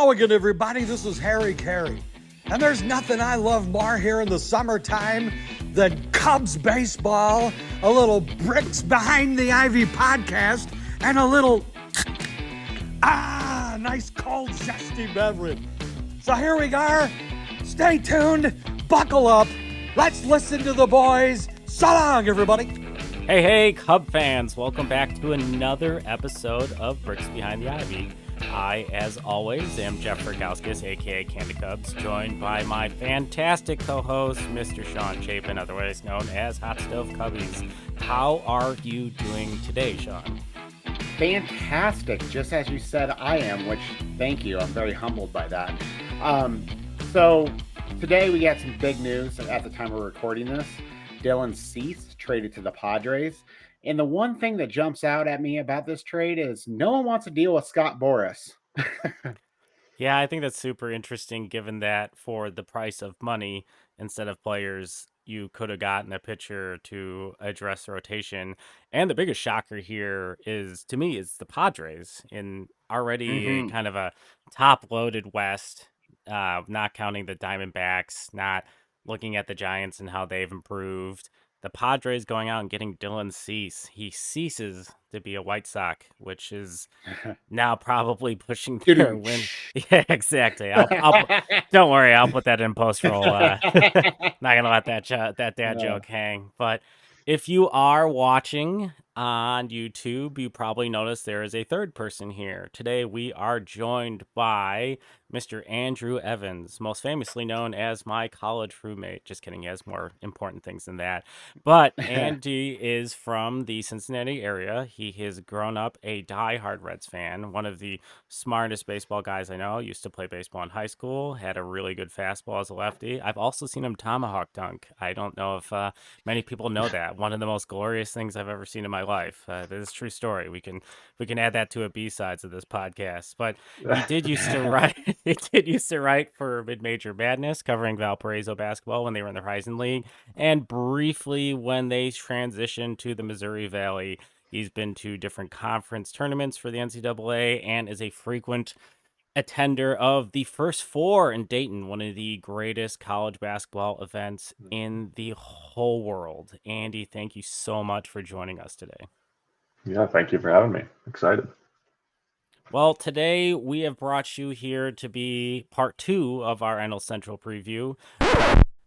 Hello again, everybody. This is Harry Carey. And there's nothing I love more here in the summertime than Cubs baseball, a little Bricks Behind the Ivy podcast, and a little, nice cold, zesty beverage. So here we are. Stay tuned. Buckle up. Let's listen to the boys. So long, everybody. Hey, Cub fans. Welcome back to another episode of Bricks Behind the Ivy. I, as always, am Jeff Rogowskis, a.k.a. Candy Cubs, joined by my fantastic co-host, Mr. Sean Chapin, otherwise known as Hot Stove Cubbies. How are you doing today, Sean? Fantastic, just as you said I am, which, thank you, I'm very humbled by that. So, today we got some big news at the time we're recording this. Dylan Cease traded to the Padres. And the one thing that jumps out at me about this trade is no one wants to deal with Scott Boras. Yeah, I think that's super interesting given that for the price of money, instead of players, you could have gotten a pitcher to address the rotation. And the biggest shocker here is, to me, is the Padres in already kind of a top-loaded West, not counting the Diamondbacks, not looking at the Giants and how they've improved. The Padres going out and getting Dylan Cease. He ceases to be a White Sox, which is now probably pushing their win. Yeah, exactly. Don't worry, I'll put that in post roll. Not gonna let that dad joke hang. But if you are watching on YouTube, you probably noticed there is a third person here. Today we are joined by Mr. Andrew Evans, most famously known as my college roommate. Just kidding, he has more important things than that. But Andy is from the Cincinnati area. He has grown up a diehard Reds fan, one of the smartest baseball guys I know. Used to play baseball in high school, had a really good fastball as a lefty. I've also seen him tomahawk dunk. I don't know if many people know that. One of the most glorious things I've ever seen in my life. This is a true story. We can add that to a B-sides of this podcast. But he did used to write. He did used to write for Mid-Major Madness, covering Valparaiso basketball when they were in the Horizon League, and briefly when they transitioned to the Missouri Valley. He's been to different conference tournaments for the NCAA and is a frequent attender of the First Four in Dayton, one of the greatest college basketball events in the whole world. Andy, thank you so much for joining us today. Yeah, thank you for having me. Excited. Well, today we have brought you here to be part 2 of our NL Central preview.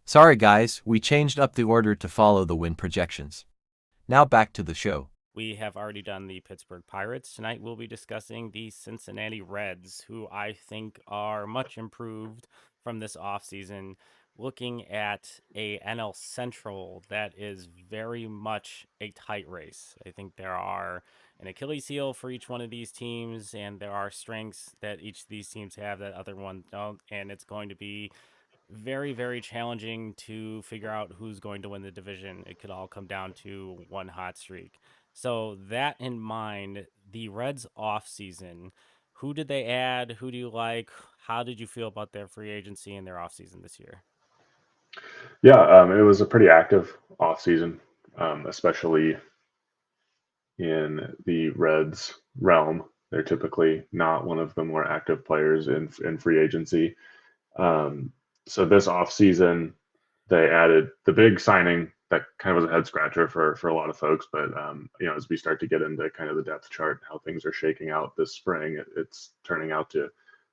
Sorry guys, we changed up the order to follow the win projections. Now back to the show. We have already done the Pittsburgh Pirates. Tonight we'll be discussing the Cincinnati Reds, who I think are much improved from this offseason. Looking at a NL Central that is very much a tight race. I think there are an Achilles heel for each one of these teams, and there are strengths that each of these teams have that other ones don't, and it's going to be very, very challenging to figure out who's going to win the division. It could all come down to one hot streak. So that in mind, the Reds offseason, who did they add? Who do you like? How did you feel about their free agency and their offseason this year? Yeah, it was a pretty active offseason, especially in the Reds realm. They're typically not one of the more active players in free agency. So this offseason, they added the big signing that kind of was a head scratcher for a lot of folks. But, as we start to get into kind of the depth chart and how things are shaking out this spring, it's turning out to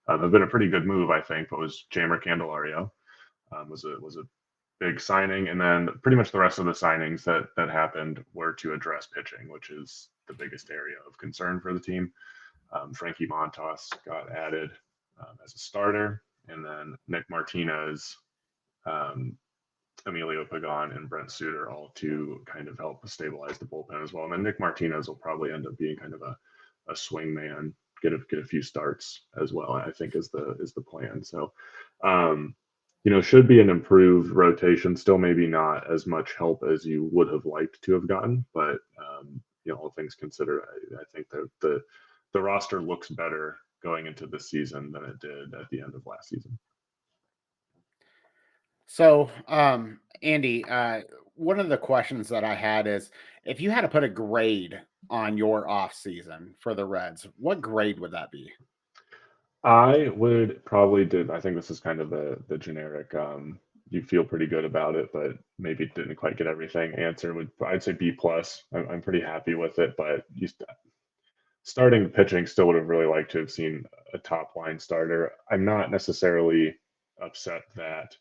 have been a pretty good move, I think. But was Jeimer Candelario was a big signing. And then pretty much the rest of the signings that happened were to address pitching, which is the biggest area of concern for the team. Frankie Montas got added as a starter. And then Nick Martinez, Emilio Pagan, and Brent Suter, all to kind of help stabilize the bullpen as well. And then Nick Martinez will probably end up being kind of a swing man, get a few starts as well, I think is the plan. So, should be an improved rotation. Still maybe not as much help as you would have liked to have gotten, but all things considered, I think that the roster looks better going into this season than it did at the end of last season. So, Andy, one of the questions that I had is, if you had to put a grade on your off season for the Reds, what grade would that be? I would probably do. I think this is kind of the generic. You feel pretty good about it, but maybe didn't quite get everything. Answer would I'd say B plus. I'm pretty happy with it, but starting pitching still would have really liked to have seen a top line starter. I'm not necessarily upset that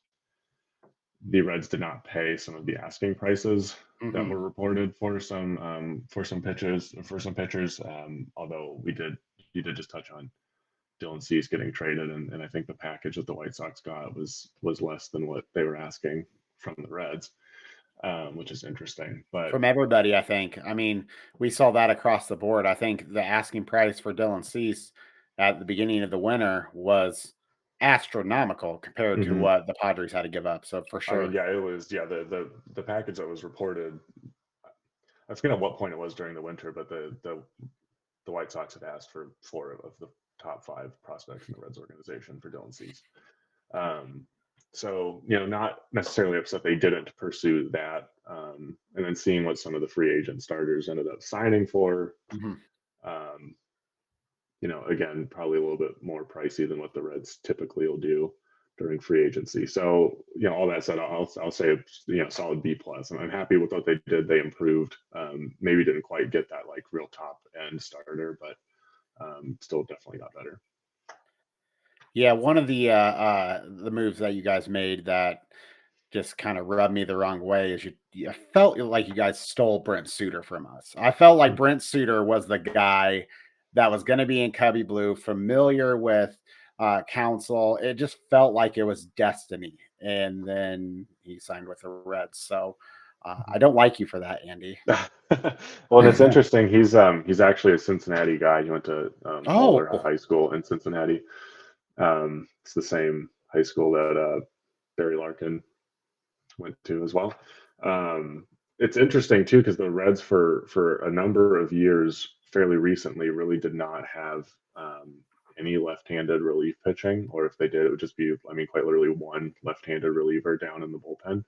the Reds did not pay some of the asking prices that Hmm. were reported for some pitches for some pitchers. Although you did just touch on Dylan Cease getting traded, and I think the package that the White Sox got was less than what they were asking from the Reds, which is interesting. But From everybody, I think. I mean, we saw that across the board. I think the asking price for Dylan Cease at the beginning of the winter was astronomical compared to mhm. what the Padres had to give up. So for I mean, sure. yeah, it was the package that was reported. I forget at what point it was during the winter, but the White Sox had asked for four of the top five prospects in the Reds organization for Dylan Cease. Um, so, not necessarily upset they didn't pursue that. And then seeing what some of the free agent starters ended up signing for, Mhm. um, again, probably a little bit more pricey than what the Reds typically will do during free agency. So, all that said, I'll say, solid B plus. And I'm happy with what they did. They improved. Maybe didn't quite get that like real top end starter, but still definitely got better. Yeah, one of the moves that you guys made that just kind of rubbed me the wrong way is you felt like you guys stole Brent Suter from us. I felt like Brent Suter was the guy that was going to be in Cubby Blue, familiar with Council. It just felt like it was destiny, and then he signed with the Reds. So I don't like you for that, Andy. Well, and it's interesting. He's actually a Cincinnati guy. He went to Moeller Oh, High School in Cincinnati. It's the same high school that Barry Larkin went to as well. It's interesting too because the Reds for a number of years, fairly recently, really did not have any left-handed relief pitching, or if they did, it would just be, I mean, quite literally one left-handed reliever down in the bullpen,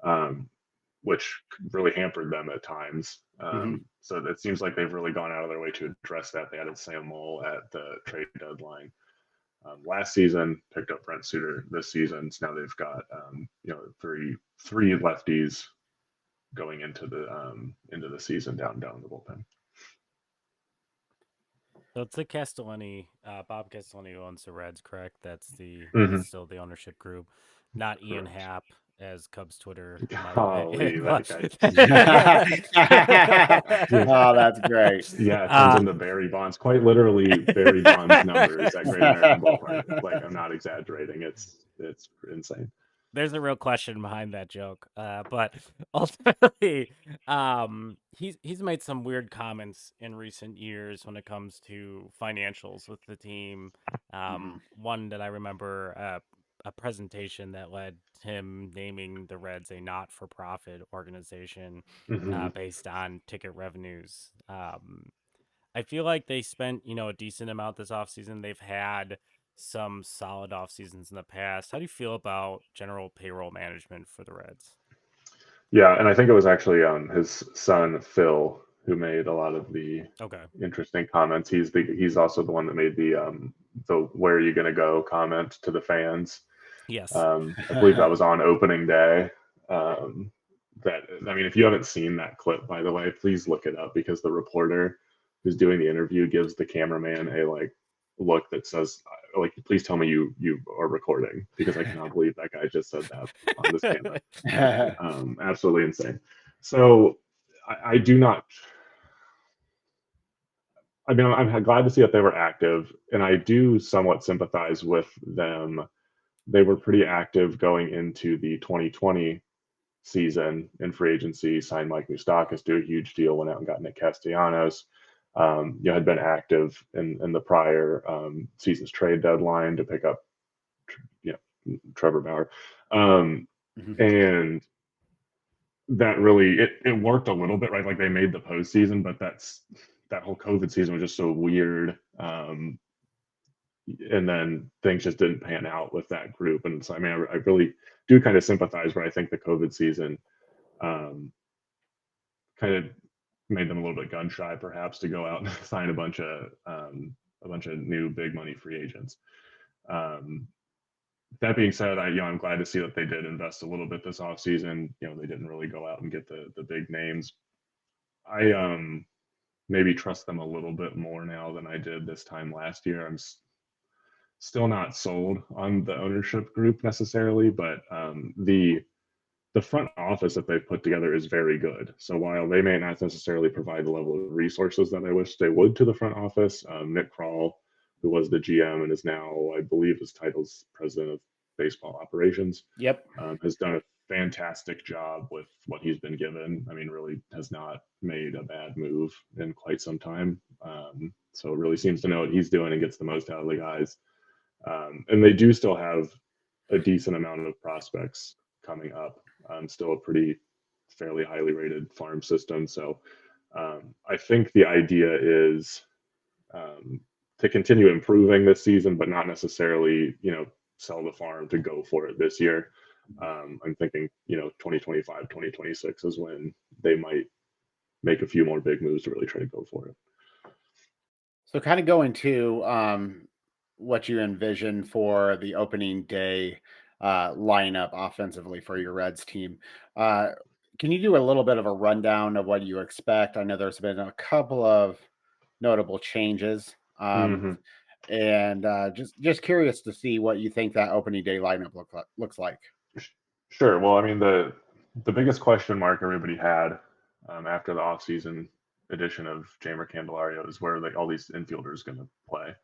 um, which really hampered them at times. mhm. So it seems like they've really gone out of their way to address that. They added Sam Mole at the trade deadline last season, picked up Brent Suter this season. So now they've got three lefties going into the season down the bullpen. So it's the Castellani, Bob Castellani who owns the Reds, correct? Mm-hmm. That's still the ownership group, not Ian Correct. Happ, as Cubs Twitter might. Golly, that guy. Yeah, Oh, that's great. yeah, it turns uh, into Barry Bonds, quite literally Barry Bonds numbers at Great American Ballpark. Like I'm not exaggerating. It's insane. there's a real question behind that joke. But ultimately, he's made some weird comments in recent years when it comes to financials with the team. Mhm. One that I remember, a presentation that led him naming the Reds a not-for-profit organization, Mm-hmm. based on ticket revenues. I feel like they spent, a decent amount this offseason. They've had some solid off seasons in the past. How do you feel about general payroll management for the Reds? Yeah, and I think it was actually his son Phil who made a lot of the Okay. interesting comments. He's also the one that made the "Where are you going to go?" comment to the fans. Yes. I believe that was on opening day. That I mean, if you haven't seen that clip, by the way, please look it up because the reporter who's doing the interview gives the cameraman a like look that says like, please tell me you are recording because I cannot believe that guy just said that on this camera. Absolutely insane. So I do not. I mean, I'm glad to see that they were active, and I do somewhat sympathize with them. They were pretty active going into the 2020 season in free agency, signed Mike Moustakas, do a huge deal, went out and got Nick Castellanos. Had been active in the prior season's trade deadline to pick up, Trevor Bauer, Mhm. and that really it worked a little bit, right? Like they made the postseason, but that whole COVID season was just so weird. And then things just didn't pan out with that group. And so, I mean, I really do kind of sympathize, but I think the COVID season kind of made them a little bit gun shy, perhaps, to go out and sign a bunch of a bunch of new big money free agents. Um, that being said, I'm glad to see that they did invest a little bit this offseason. They didn't really go out and get the big names. I maybe trust them a little bit more now than I did this time last year. I'm still not sold on the ownership group necessarily, but the front office that they've put together is very good. So while they may not necessarily provide the level of resources that I wish they would to the front office, Nick Kroll, who was the GM and is now, I believe, his title's president of baseball operations, Yep. has done a fantastic job with what he's been given. I mean, really has not made a bad move in quite some time. So it really seems to know what he's doing and gets the most out of the guys. And they do still have a decent amount of prospects coming up. Still a pretty fairly highly rated farm system. So I think the idea is to continue improving this season, but not necessarily, sell the farm to go for it this year. I'm thinking, 2025, 2026 is when they might make a few more big moves to really try to go for it. So kind of going to what you envision for the opening day lineup offensively for your Reds team. Uh, can you do a little bit of a rundown of what you expect? I know there's been a couple of notable changes, Mm-hmm. and just curious to see what you think that opening day lineup looks like. Sure. Well, I mean, the biggest question mark everybody had after the offseason edition of Jamer Candelario is where all these infielders going to play.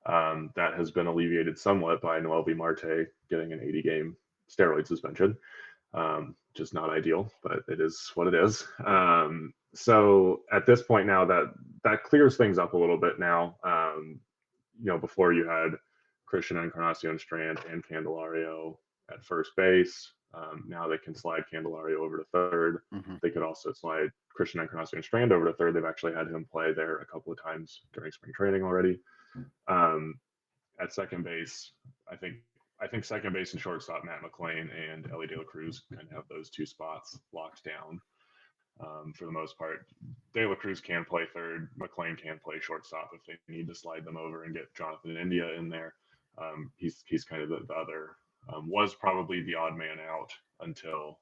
That has been alleviated somewhat by Noelvi Marte getting an 80-game steroid suspension, which is not ideal, but it is what it is. So at this point now, that clears things up a little bit now. Before you had Christian Encarnacion Strand and Candelario at first base. Now they can slide Candelario over to third. Mm-hmm. They could also slide Christian Encarnacion Strand over to third. They've actually had him play there a couple of times during spring training already. At second base, I think second base and shortstop Matt McLean and Ellie De La Cruz kind of have those two spots locked down for the most part. De La Cruz can play third. McLean can play shortstop if they need to slide them over and get Jonathan India in there. He's kind of the other. Was probably the odd man out until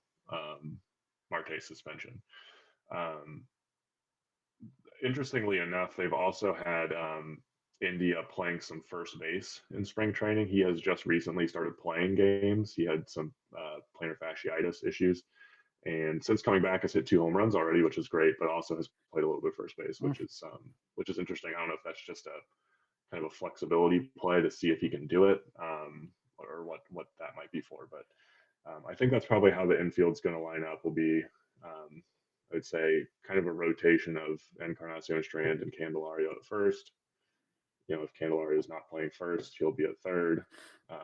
Marte's suspension. Um, Interestingly enough, they've also had India playing some first base in spring training. He has just recently started playing games. He had some plantar fasciitis issues, and since coming back, has hit 2 home runs already, which is great. But also has played a little bit of first base, which is interesting. I don't know if that's just a kind of a flexibility play to see if he can do it, or what that might be for. But I think that's probably how the infield's going to line up. Will be I'd say kind of a rotation of Encarnacion Strand and Candelario at first. If Candelario is not playing first, he'll be at third.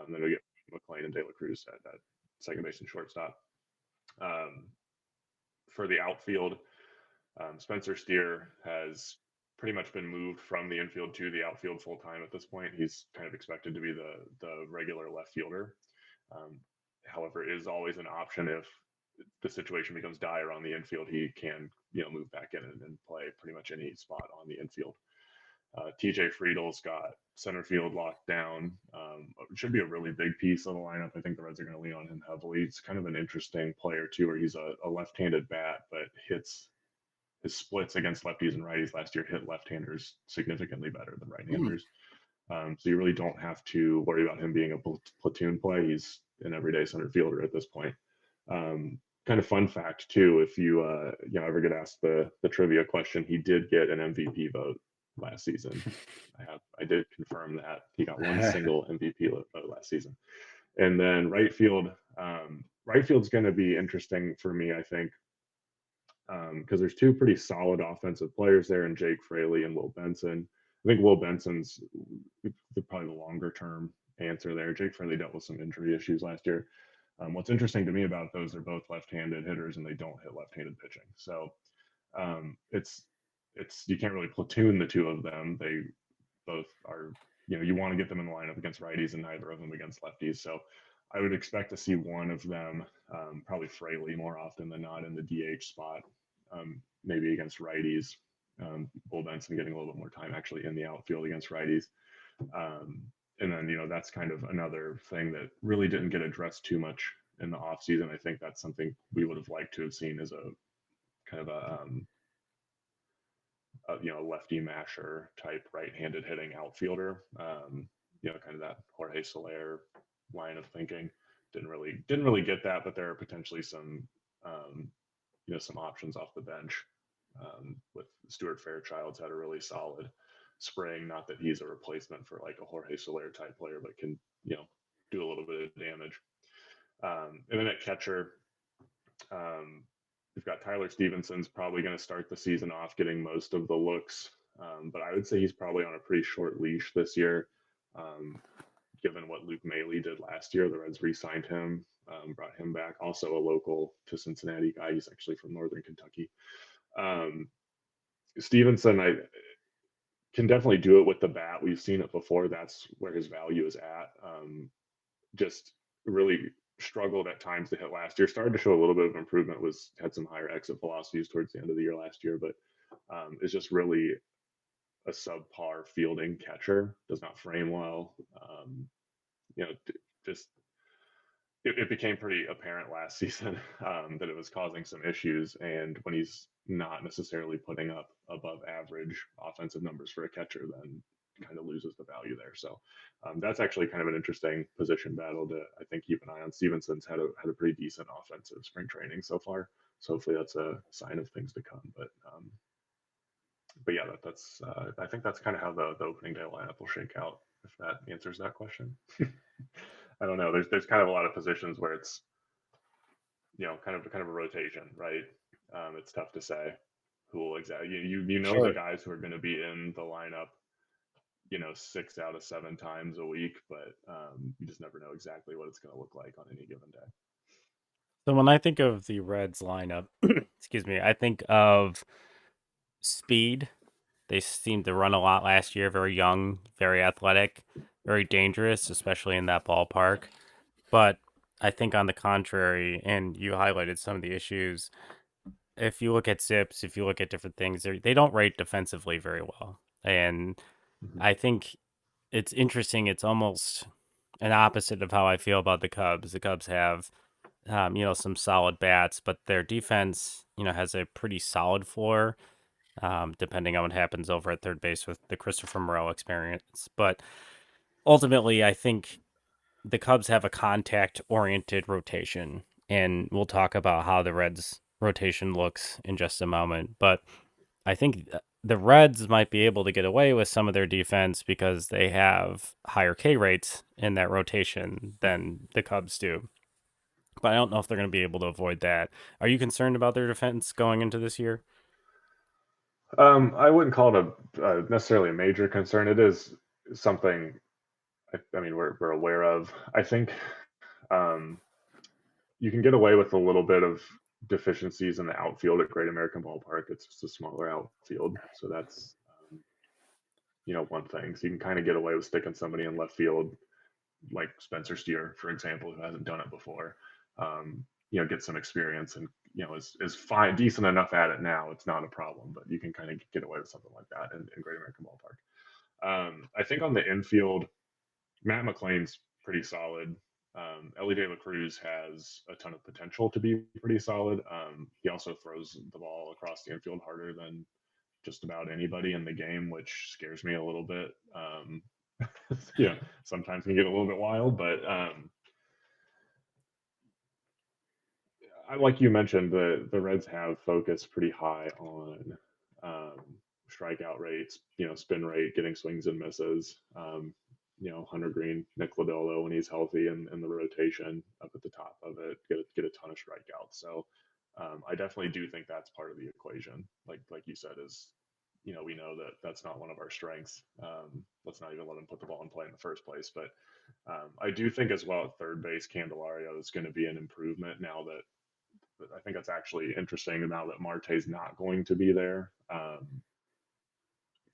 Then we get McLean and De La Cruz at second base and shortstop. For the outfield, Spencer Steer has pretty much been moved from the infield to the outfield full time at this point. He's kind of expected to be the regular left fielder. However, is always an option if the situation becomes dire on the infield. He can move back in and play pretty much any spot on the infield. TJ Friedel's got center field locked down. It should be a really big piece of the lineup. I think the Reds are going to lean on him heavily. It's kind of an interesting player too, where he's a left-handed bat, but his splits against lefties and righties last year hit left-handers significantly better than right-handers. So you really don't have to worry about him being a platoon play. He's an everyday center fielder at this point. Kind of fun fact too, if you ever get asked the trivia question, he did get an MVP vote last season. I did confirm that he got one single MVP vote last season. And then right field's going to be interesting for me, I think, because there's two pretty solid offensive players there in Jake Fraley and Will Benson. I think Will Benson's probably the longer term answer there. Jake Fraley dealt with some injury issues last year. What's interesting to me about those, they're both left-handed hitters and they don't hit left-handed pitching. So it's you can't really platoon the two of them. They both are, you want to get them in the lineup against righties and neither of them against lefties. So I would expect to see one of them, probably Fraley more often than not, in the DH spot, maybe against righties, Bull Benson getting a little bit more time actually in the outfield against righties. And then, that's kind of another thing that really didn't get addressed too much in the offseason. I think that's something we would have liked to have seen as a kind of a lefty masher type right-handed hitting outfielder. Kind of that Jorge Soler line of thinking. Didn't really get that, but there are potentially some some options off the bench. With Stuart Fairchild's had a really solid spring. Not that he's a replacement for like a Jorge Soler type player, but can do a little bit of damage. And then at catcher, we've got Tyler Stevenson's probably going to start the season off getting most of the looks, but I would say he's probably on a pretty short leash this year. Given what Luke Maile did last year, the Reds re-signed him, brought him back. Also a local to Cincinnati guy. He's actually from Northern Kentucky. Stevenson, I can definitely do it with the bat. We've seen it before. That's where his value is at. Just really struggled at times to hit last year. Started to show a little bit of improvement. Had some higher exit velocities towards the end of the year last year, but is just really a subpar fielding catcher. Does not frame well. Just it became pretty apparent last season that it was causing some issues. And when he's not necessarily putting up above average offensive numbers for a catcher, then kind of loses the value there. So that's actually kind of an interesting position battle to, I think, keep an eye on. Stevenson's had a pretty decent offensive spring training so far. So hopefully that's a sign of things to come. But yeah, that's I think that's kind of how the opening day lineup will shake out, if that answers that question. I don't know. There's kind of a lot of positions where it's kind of a rotation, right? It's tough to say who will exactly. Sure. The guys who are going to be in the lineup 6 out of 7 times a week, but you just never know exactly what it's going to look like on any given day. So when I think of the Reds lineup, excuse me, I think of speed. They seemed to run a lot last year, very young, very athletic, very dangerous, especially in that ballpark. But I think on the contrary, and you highlighted some of the issues, if you look at Zips, if you look at different things, they don't rate defensively very well. And Mm-hmm. I think it's interesting. It's almost an opposite of how I feel about the Cubs. The Cubs have, some solid bats, but their defense, has a pretty solid floor, depending on what happens over at third base with the Christopher Morel experience. But ultimately, I think the Cubs have a contact-oriented rotation, and we'll talk about how the Reds' rotation looks in just a moment. But I think the Reds might be able to get away with some of their defense because they have higher K rates in that rotation than the Cubs do. But I don't know if they're going to be able to avoid that. Are you concerned about their defense going into this year? I wouldn't call it necessarily a major concern. It is something. I mean, we're aware of. I think um, you can get away with a little bit of deficiencies in the outfield at Great American Ballpark. It's just a smaller outfield, so that's one thing. So you can kind of get away with sticking somebody in left field, like Spencer Steer, for example, who hasn't done it before. Get some experience and is fine, decent enough at it now. It's not a problem, but you can kind of get away with something like that in Great American Ballpark. I think on the infield, Matt McLean's pretty solid. Ellie De La Cruz has a ton of potential to be pretty solid. He also throws the ball across the infield harder than just about anybody in the game, which scares me a little bit. Sometimes can get a little bit wild, but like you mentioned, the Reds have focused pretty high on strikeout rates, spin rate, getting swings and misses. Hunter Green, Nick Lodolo when he's healthy and the rotation up at the top of it, get a ton of strikeouts. So I definitely do think that's part of the equation. Like you said, is we know that that's not one of our strengths. Let's not even let him put the ball in play in the first place. But I do think as well at third base, Candelario is going to be an improvement now that I think that's actually interesting now that Marte's not going to be there.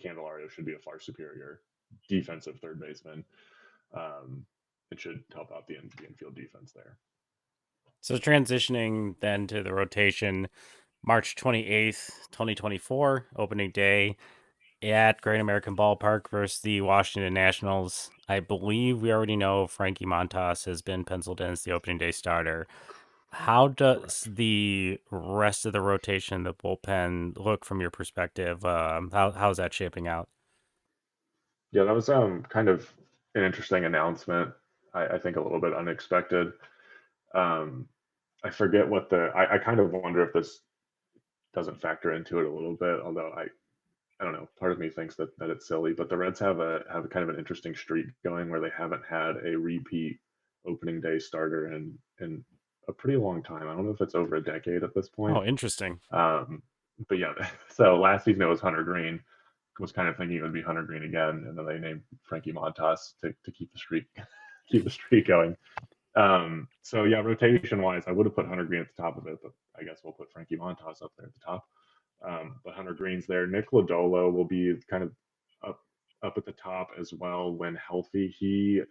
Candelario should be a far superior defensive third baseman. It should help out the infield defense there. So transitioning then to the rotation, March 28th, 2024, opening day at Great American Ballpark versus the Washington Nationals. I believe we already know Frankie Montas has been penciled in as the opening day starter. How does the rest of the rotation, the bullpen, look from your perspective? How's that shaping out? Yeah, that was kind of an interesting announcement. I think a little bit unexpected. Um, I forget what I kind of wonder if this doesn't factor into it a little bit, although I don't know. Part of me thinks that it's silly, but the Reds have a kind of an interesting streak going where they haven't had a repeat opening day starter in a pretty long time. I don't know if it's over a decade at this point. Oh, interesting. Um, but yeah, so last season it was Hunter Green. Was kind of thinking it would be Hunter Green again, and then they named Frankie Montas to keep the streak keep the streak going. So yeah, rotation wise, I would have put Hunter Green at the top of it, but I guess we'll put Frankie Montas up there at the top. But Hunter Green's there. Nick Lodolo will be kind of up at the top as well when healthy. He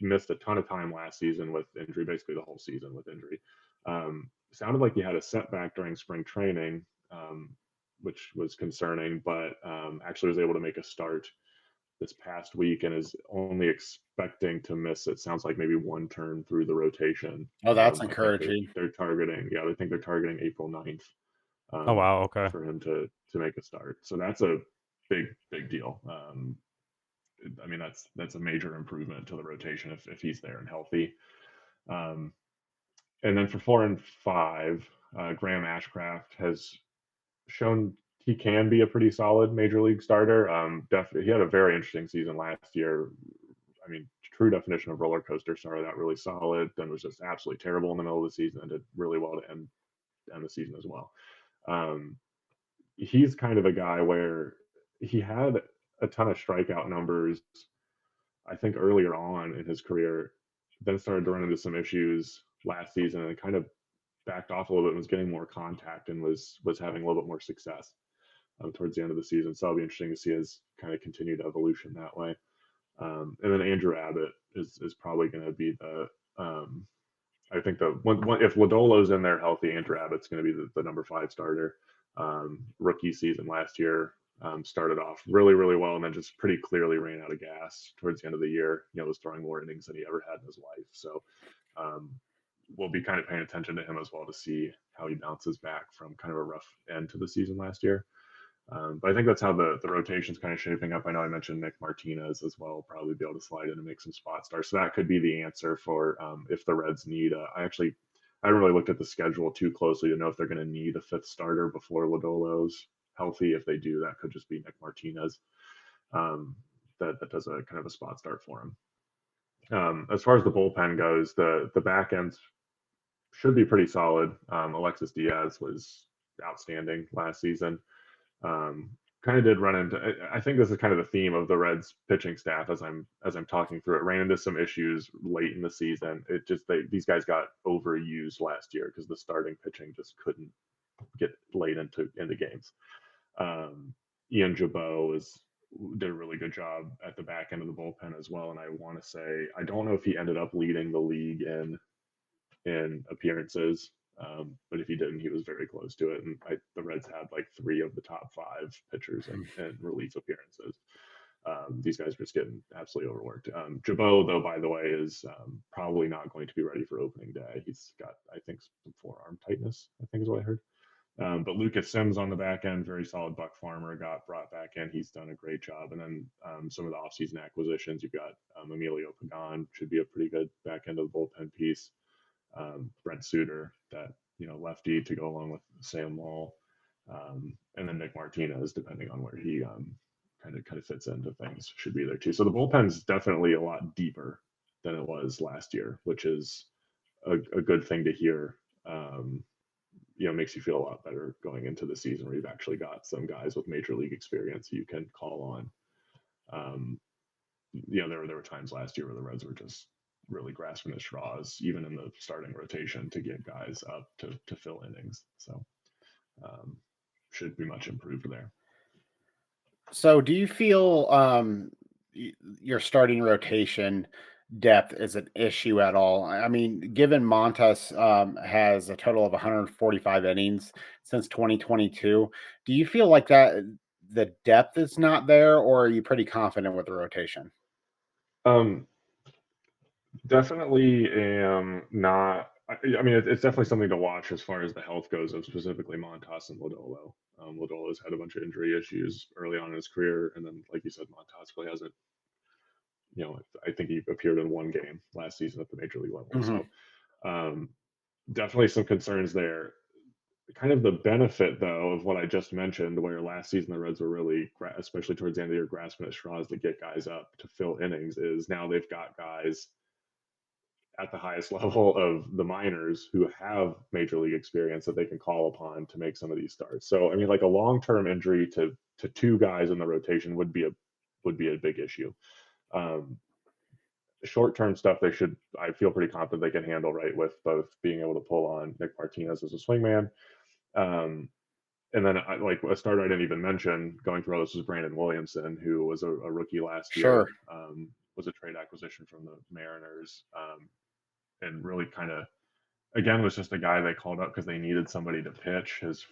missed a ton of time last season with injury, basically the whole season with injury. Sounded like he had a setback during spring training, which was concerning, but actually was able to make a start this past week and is only expecting to miss, it sounds like, maybe one turn through the rotation. Oh, that's I think encouraging. they're targeting, yeah, I think they're targeting April 9th, Oh, um, wow. Okay. for him to make a start. So that's a big deal. I mean, that's a major improvement to the rotation if he's there and healthy. Um, and then for 4 and 5, Graham Ashcraft has shown he can be a pretty solid major league starter. Definitely, he had a very interesting season last year. I mean, true definition of roller coaster. Started out really solid, then was just absolutely terrible in the middle of the season, and did really well to end the season as well. Um, he's kind of a guy where he had a ton of strikeout numbers, I think, earlier on in his career, then started to run into some issues last season and kind of backed off a little bit and was getting more contact and was having a little bit more success towards the end of the season. So it'll be interesting to see his kind of continued evolution that way. And then Andrew Abbott is probably going to be I think if Lodolo's in there healthy, Andrew Abbott's going to be the number 5 starter. Rookie season last year, started off really well, and then just pretty clearly ran out of gas towards the end of the year. Was throwing more innings than he ever had in his life. So um, we'll be kind of paying attention to him as well to see how he bounces back from kind of a rough end to the season last year. But I think that's how the rotation's kind of shaping up. I know I mentioned Nick Martinez as well, probably be able to slide in and make some spot starts. So that could be the answer for if the Reds need. I haven't really looked at the schedule too closely to know if they're going to need a 5th starter before Lodolo's healthy. If they do, that could just be Nick Martinez. That does a kind of a spot start for him. As far as the bullpen goes, the back end should be pretty solid. Alexis Diaz was outstanding last season. Kind of did run into. I think this is kind of the theme of the Reds pitching staff as I'm talking through it. Ran into some issues late in the season. It just these guys got overused last year because the starting pitching just couldn't get late into games. Ian Jabot did a really good job at the back end of the bullpen as well. And I want to say I don't know if he ended up leading the league in appearances. But if he didn't, he was very close to it. And the Reds had like 3 of the top 5 pitchers in relief appearances. These guys are just getting absolutely overworked. Jabot, though, by the way, is probably not going to be ready for opening day. He's got, I think, some forearm tightness, I think is what I heard. But Lucas Sims on the back end, very solid. Buck Farmer got brought back in. He's done a great job. And then some of the offseason acquisitions, you've got Emilio Pagan, should be a pretty good back end of the bullpen piece. Brent Suter, that lefty, to go along with Sam Wall, and then Nick Martinez, depending on where he kind of fits into things, should be there too. So the bullpen's definitely a lot deeper than it was last year, which is a good thing to hear. Makes you feel a lot better going into the season where you've actually got some guys with major league experience you can call on. There were times last year where the Reds were just really grasping at straws, even in the starting rotation, to get guys up to fill innings. So should be much improved there. So do you feel your starting rotation depth is an issue at all. I mean, given Montas has a total of 145 innings since 2022, do you feel like that the depth is not there, or are you pretty confident with the rotation? Um, Definitely am not. I mean, it's definitely something to watch as far as the health goes of specifically Montas and Lodolo. Lodolo's had a bunch of injury issues early on in his career, and then, like you said, Montas really hasn't. I think he appeared in one game last season at the major league level. Hmm. So um, definitely some concerns there. Kind of the benefit, though, of what I just mentioned, where last season the Reds were really, especially towards the end of the year, grasping at straws to get guys up to fill innings, is now they've got guys at the highest level of the minors who have major league experience that they can call upon to make some of these starts. So I mean, like a long-term injury to two guys in the rotation would be a big issue. Um, Short-term stuff they should, I feel pretty confident they can handle, right, with both being able to pull on Nick Martinez as a swingman. Um, and then like a starter I didn't even mention going through all this was Brandon Williamson, who was a rookie last Sure. year, was a trade acquisition from the Mariners, and really kind of again was just a guy they called up because they needed somebody to pitch. His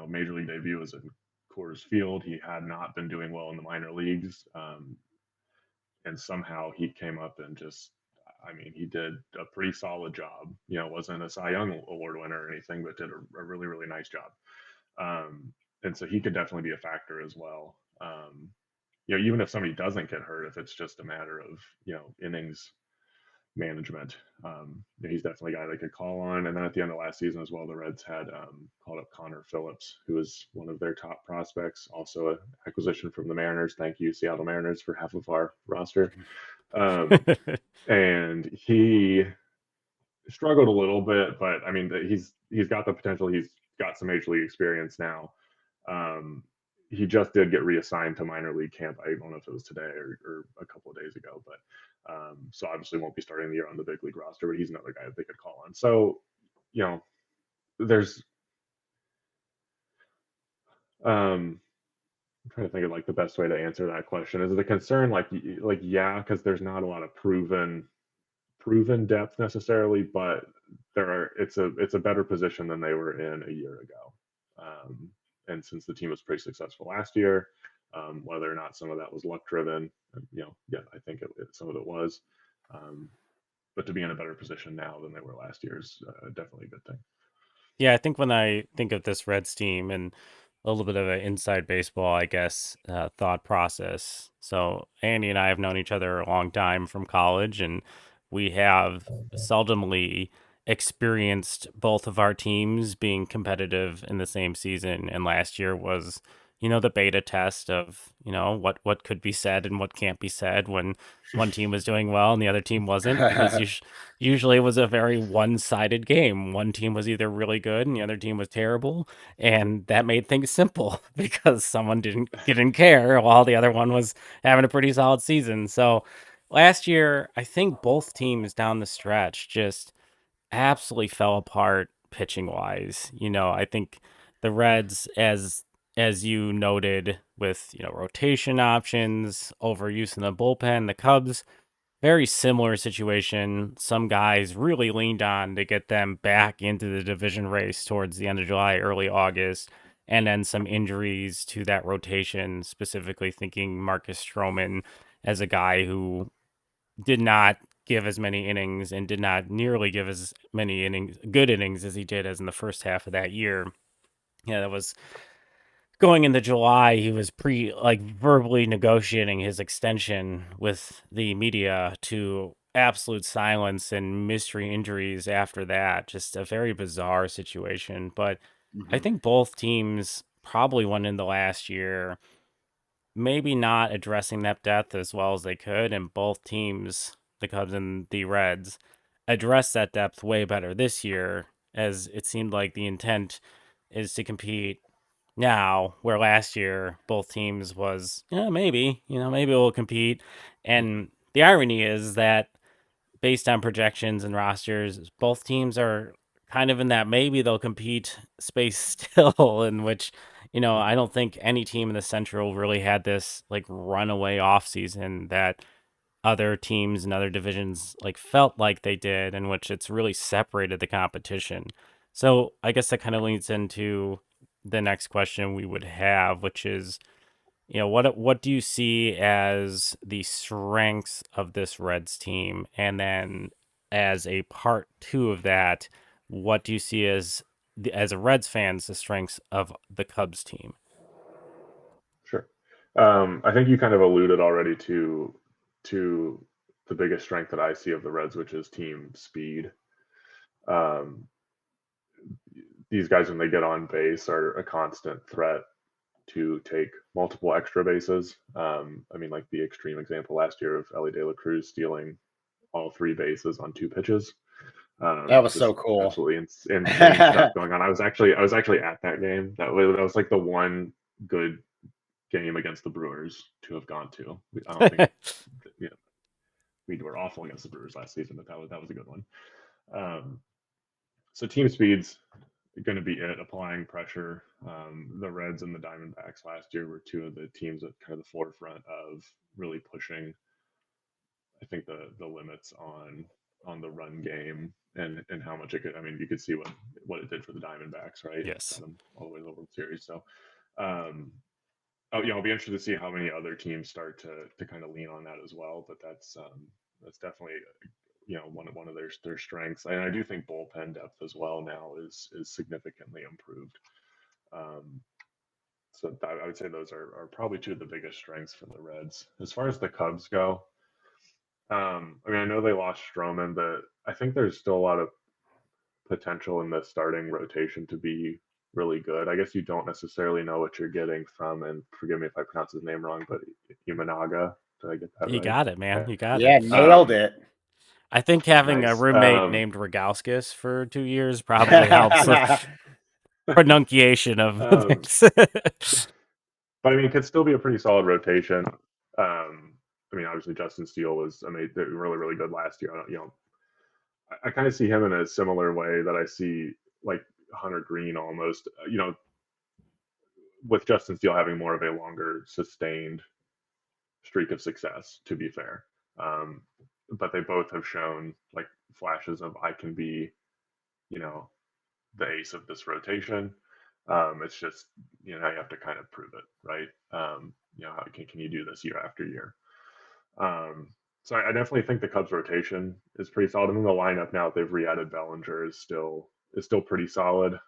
major league debut was in Coors Field. He had not been doing well in the minor leagues, and somehow he came up and just. I mean, he did a pretty solid job. Wasn't a Cy Young Award winner or anything, but did a really, really nice job. And so he could definitely be a factor as well. Even if somebody doesn't get hurt, if it's just a matter of innings management. He's definitely a guy they could call on. And then at the end of last season as well, the Reds had called up Connor Phillips, who was one of their top prospects, also an acquisition from the Mariners. Thank you, Seattle Mariners, for half of our roster. And he struggled a little bit, but I mean, he's got the potential. He's got some major league experience now. Um, he just did get reassigned to minor league camp. I don't know if it was today or a couple of days ago, but so obviously won't be starting the year on the big league roster. But he's another guy that they could call on. So you know, there's I'm trying to think of like the best way to answer that question. Is it a concern? Like yeah, because there's not a lot of proven depth necessarily, but it's a better position than they were in a year ago. And since the team was pretty successful last year, whether or not some of that was luck driven, yeah, I think some of it was. But to be in a better position now than they were last year is definitely a good thing. Yeah, I think when I think of this Reds team and a little bit of an inside baseball, I guess, thought process. So Andy and I have known each other a long time from college, and we have seldomly experienced both of our teams being competitive in the same season. And last year was, the beta test of, what could be said and what can't be said when one team was doing well and the other team wasn't, because usually it was a very one-sided game. One team was either really good and the other team was terrible, and that made things simple because someone didn't care while the other one was having a pretty solid season. So last year, I think both teams down the stretch just absolutely fell apart pitching wise. I think the Reds, as you noted, with rotation options, overuse in the bullpen, the Cubs, very similar situation. Some guys really leaned on to get them back into the division race towards the end of July, early August, and then some injuries to that rotation, specifically thinking Marcus Stroman as a guy who did not give as many innings and did not nearly give as many good innings as he did as in the first half of that year. Yeah, that was going into July. He was verbally negotiating his extension with the media to absolute silence and mystery injuries after that. Just a very bizarre situation. But I Hmm. think both teams probably went in the last year maybe not addressing that depth as well as they could, and both teams, the Cubs and the Reds, addressed that depth way better this year, as it seemed like the intent is to compete now, where last year both teams was, maybe we'll compete. Hmm. And the irony is that based on projections and rosters, both teams are kind of in that maybe they'll compete space still, in which, I don't think any team in the Central really had this like runaway offseason that other teams and other divisions like felt like they did, in which it's really separated the competition. So I guess that kind of leads into the next question we would have, which is, what do you see as the strengths of this Reds team? And then as a part two of that, what do you see as a Reds fans, the strengths of the Cubs team? Sure. I think you kind of alluded already to the biggest strength that I see of the Reds, which is team speed. Um, these guys, when they get on base, are a constant threat to take multiple extra bases. I mean, like the extreme example last year of Ellie De La Cruz stealing all three bases on two pitches. That was so Just cool. absolutely insane stuff going on. I was actually at that game. That was like the one good game against the Brewers to have gone to. I don't think you know, we were awful against the Brewers last season, but that was a good one. Um, so team speeds going to be it. Applying pressure. The Reds and the Diamondbacks last year were two of the teams at kind of the forefront of really pushing, I think, the limits on the run game and how much it could. I mean, you could see what it did for the Diamondbacks, right? Yes. Got them all the way to the World Series. So, um, I'll be interested to see how many other teams start to kind of lean on that as well. But that's definitely one of their strengths, and I do think bullpen depth as well now is significantly improved. Um, so I would say those are probably two of the biggest strengths for the Reds. As far as the Cubs go, I mean, I know they lost Stroman, but I think there's still a lot of potential in the starting rotation to be really good. I guess you don't necessarily know what you're getting from, and forgive me if I pronounce his name wrong, but Imanaga. Did I get that You right? got it, man. You got it. Yeah, nailed it. I think having a Nice. roommate named Rogauskas for 2 years probably helps with pronunciation of um, things. but I mean, it could still be a pretty solid rotation. I mean, obviously Justin Steele was really really good last year. I kind of see him in a similar way that I see like Hunter Green almost. With Justin Steele having more of a longer sustained streak of success, to be fair. Um, but they both have shown like flashes of I can be, you know, the ace of this rotation. It's just you have to kind of prove it, right? How can you do this year after year? Um, so I definitely think the Cubs rotation is pretty solid. I mean, the lineup now that they've re-added Bellinger is still pretty solid.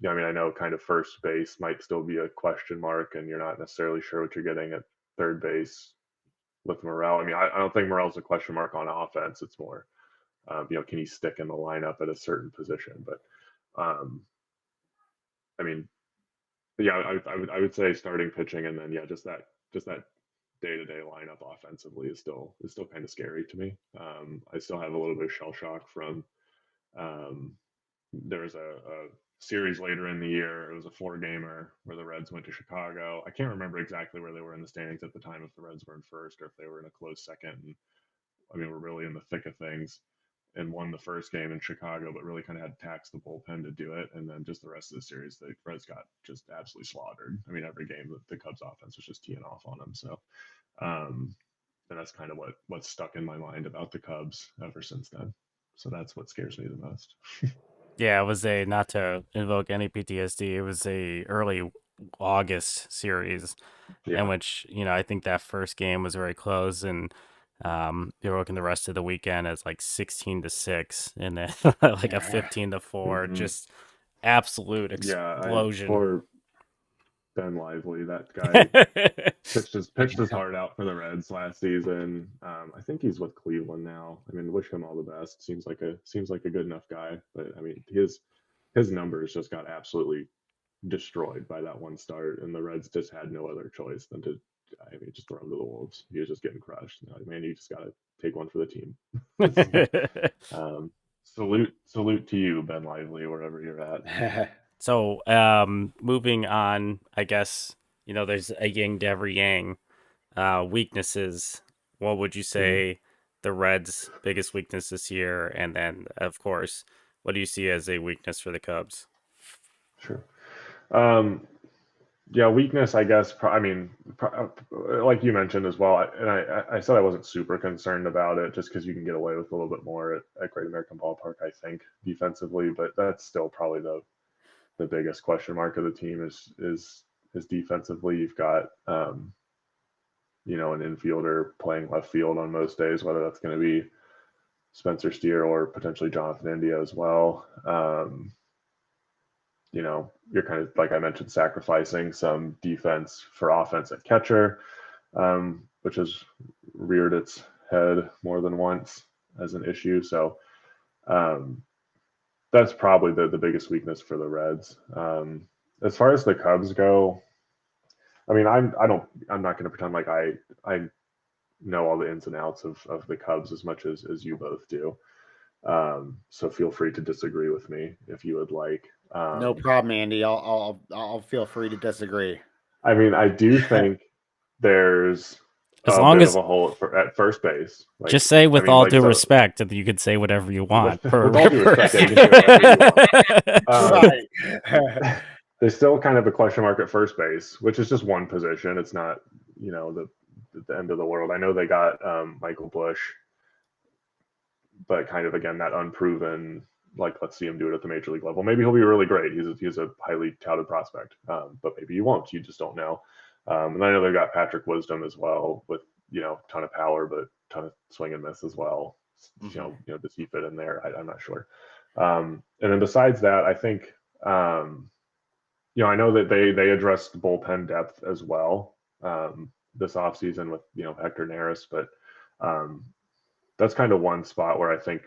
Yeah, I mean, I know kind of first base might still be a question mark, and you're not necessarily sure what you're getting at third base with Morel. I mean, I don't think Morel's a question mark on offense. It's more, can he stick in the lineup at a certain position? But, um, I mean, yeah, I would say starting pitching, and then yeah, just that day to day lineup offensively is still kind of scary to me. I still have a little bit of shell shock from um, there was a series later in the year. It was a four-gamer where the Reds went to Chicago. I can't remember exactly where they were in the standings at the time, if the Reds were in first or if they were in a close second. And I mean, we're really in the thick of things and won the first game in Chicago, but really kind of had to tax the bullpen to do it. And then just the rest of the series, the Reds got just absolutely slaughtered. I mean, every game the Cubs offense was just teeing off on them. So, um, and that's kind of what's stuck in my mind about the Cubs ever since then. So that's what scares me the most. Yeah, it was not to invoke any PTSD, it was a early August series in Yeah. which, I think that first game was very close, and they were looking the rest of the weekend as like 16-6 and then like a 15-4, Mm-hmm. just absolute Yeah, explosion. poor Ben Lively. That guy pitched his heart out for the Reds last season. I think he's with Cleveland now. I mean, wish him all the best. Seems like a good enough guy, but I mean, his numbers just got absolutely destroyed by that one start, and the Reds just had no other choice than to, I mean, just throw him to the wolves. He was just getting crushed. Man, you just got to take one for the team. So, salute to you, Ben Lively, wherever you're at. So, moving on, I guess, there's a yin to every yang. Weaknesses. What would you Mhm. say the Reds' biggest weakness this year? And then, of course, what do you see as a weakness for the Cubs? Sure. Um, Yeah, weakness, I guess. I mean, like you mentioned as well, and I said I wasn't super concerned about it just because you can get away with a little bit more at Great American Ballpark, I think, defensively. But that's still probably the biggest question mark of the team is defensively. You've got an infielder playing left field on most days, whether that's going to be Spencer Steer or potentially Jonathan India as well. You're kind of, like I mentioned, sacrificing some defense for offense at catcher, which has reared its head more than once as an issue. So that's probably the biggest weakness for the Reds. As far as the Cubs go, I mean, I'm not going to pretend like I know all the ins and outs of the Cubs as much as you both do. So feel free to disagree with me if you would like. No problem, Andy. I'll feel free to disagree. I mean, I do think there's As a long bit as of a hole at first base. Like, just say with all due so, respect, that you could say whatever you want. with all due respect, you can say whatever you want. Right. There's still kind of a question mark at first base, which is just one position. It's not, the end of the world. I know they got Michael Bush, but kind of again that unproven. Like, let's see him do it at the major league level. Maybe he'll be really great. He's a highly touted prospect, but maybe he won't. You just don't know. And I know they've got Patrick Wisdom as well with ton of power, but ton of swing and miss as well. Mm-hmm. Does he fit in there? I'm not sure. And then besides that, I think I know that they addressed bullpen depth as well this offseason with Hector Neris, but that's kind of one spot where I think,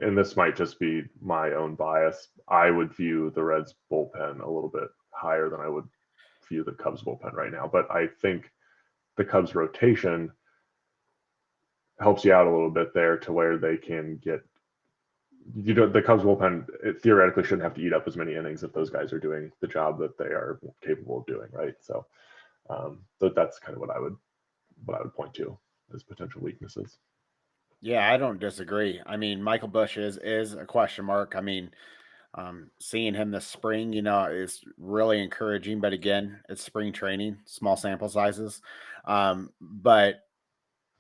and this might just be my own bias, I would view the Reds bullpen a little bit higher than I would view the Cubs bullpen right now. But I think the Cubs rotation helps you out a little bit there to where they can get, the Cubs bullpen, it theoretically shouldn't have to eat up as many innings if those guys are doing the job that they are capable of doing, right? So that's kind of what I would point to as potential weaknesses. Yeah, I don't disagree. I mean, Michael Bush is a question mark. I mean, seeing him this spring, is really encouraging. But again, it's spring training, small sample sizes. But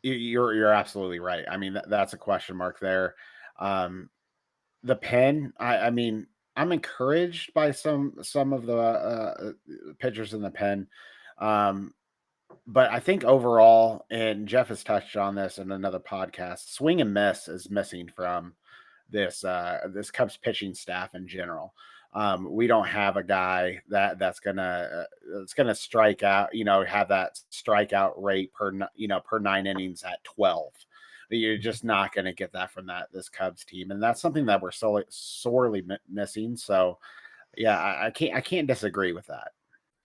you're absolutely right. I mean, that's a question mark there. The pen, I mean, I'm encouraged by some of the pitchers in the pen. But I think overall, and Jeff has touched on this in another podcast, swing and miss is missing from this Cubs pitching staff in general. We don't have a guy that's gonna strike out, have that strikeout rate per 9 innings at 12. You're just not going to get that from this Cubs team, and that's something that we're sorely missing. So, yeah, I can't disagree with that.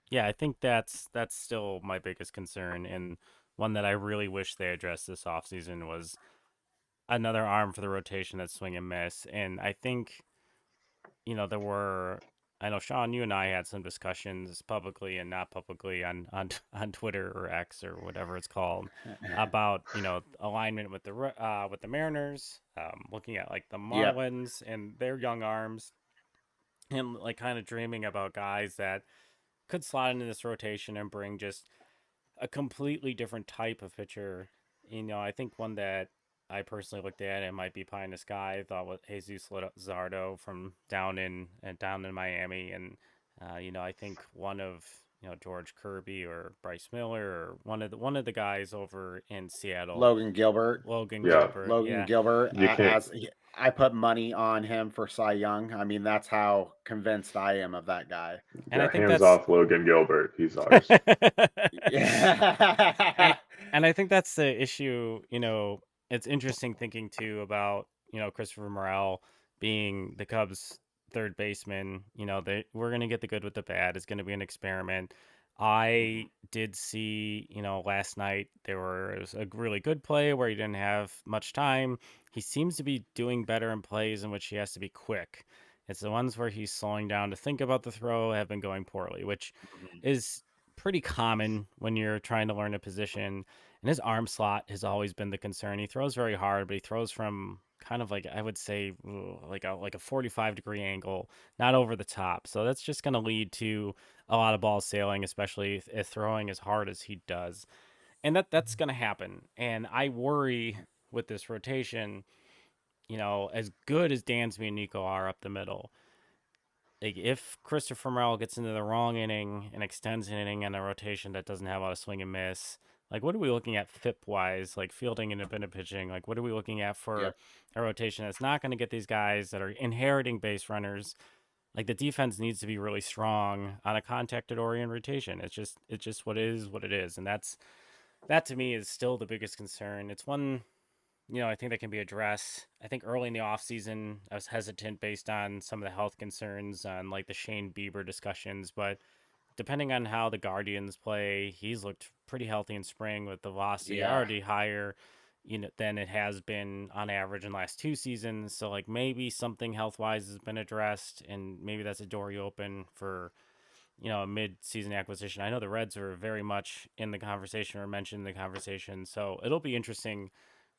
Yeah, I think that's still my biggest concern, and one that I really wish they addressed this offseason was another arm for the rotation that's swing and miss. And I think, I know, Sean, you and I had some discussions publicly and not publicly on Twitter or X or whatever it's called about, alignment with the Mariners, looking at like the Marlins and their young arms, and like kind of dreaming about guys that could slot into this rotation and bring just a completely different type of pitcher. I think one that I personally looked at, it might be pie in the sky. I thought with Jesus Luzardo from down in Miami, and I think one of George Kirby or Bryce Miller or one of the guys over in Seattle, Logan Gilbert. Logan Gilbert. You can't. I put money on him for Cy Young. I mean, that's how convinced I am of that guy. And I think hands off Logan Gilbert. He's ours. And I think that's the issue. It's interesting thinking too about Christopher Morel being the Cubs' third baseman. We're gonna get the good with the bad. It's gonna be an experiment. I did see, last night there was a really good play where he didn't have much time. He seems to be doing better in plays in which he has to be quick. It's the ones where he's slowing down to think about the throw have been going poorly, which is pretty common when you're trying to learn a position. And his arm slot has always been the concern. He throws very hard, but he throws from kind of like, I would say, like a 45-degree angle, not over the top. So that's just going to lead to a lot of balls sailing, especially if throwing as hard as he does. And that's going to happen. And I worry with this rotation, as good as Dansby and Nico are up the middle, like if Christopher Morel gets into the wrong inning and extends an inning in a rotation that doesn't have a lot of swing and miss, like what are we looking at FIP wise, like fielding independent pitching? Like what are we looking at for Yep. a rotation that's not going to get these guys that are inheriting base runners? Like the defense needs to be really strong on a contacted oriented rotation. It's just what it is, and that to me is still the biggest concern. It's one, I think that can be addressed. I think early in the offseason, I was hesitant based on some of the health concerns on like the Shane Bieber discussions, but depending on how the Guardians play, he's looked pretty healthy in spring with the velocity Yeah. already higher, than it has been on average in the last 2 seasons. So like maybe something health wise has been addressed, and maybe that's a door you open for a mid-season acquisition. I know the Reds are very much in the conversation or mentioned in the conversation, so it'll be interesting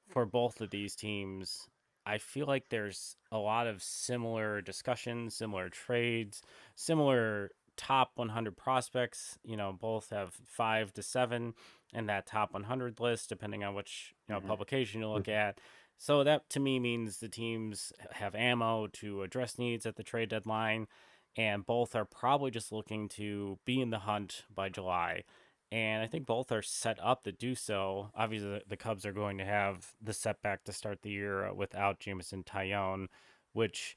for both of these teams. I feel like there's a lot of similar discussions, similar trades, similar top 100 prospects. Both have 5 to 7 in that top 100 list, depending on which Mhm. publication you look at. So that to me means the teams have ammo to address needs at the trade deadline, and both are probably just looking to be in the hunt by July. And I think both are set up to do so. Obviously, the Cubs are going to have the setback to start the year without Jameson Taillon, which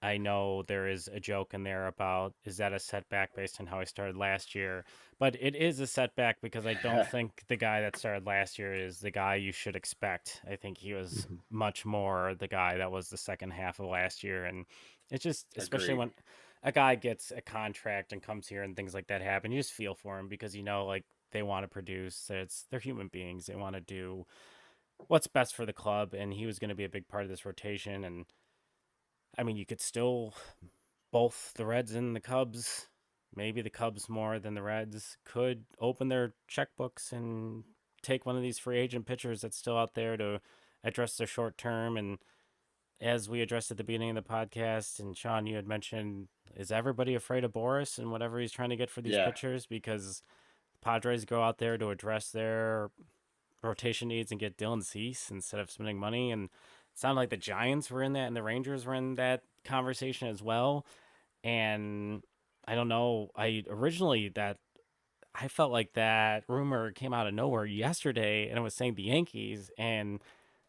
I know there is a joke in there about, is that a setback based on how he started last year? But it is a setback because I don't think the guy that started last year is the guy you should expect. I think he was Mhm. much more the guy that was the second half of last year. And it's just, especially Agreed. when a guy gets a contract and comes here and things like that happen, you just feel for him because, like they want to produce. They're human beings. They want to do what's best for the club. And he was going to be a big part of this rotation. And I mean, you could still, both the Reds and the Cubs, maybe the Cubs more than the Reds, could open their checkbooks and take one of these free agent pitchers that's still out there to address their short term. And as we addressed at the beginning of the podcast, and Sean, you had mentioned, is everybody afraid of Boris and whatever he's trying to get for these Yeah. pitchers? Because Padres go out there to address their rotation needs and get Dylan Cease instead of spending money. And it sounded like the Giants were in that and the Rangers were in that conversation as well. And I don't know. I felt like that rumor came out of nowhere yesterday, and it was saying the Yankees, and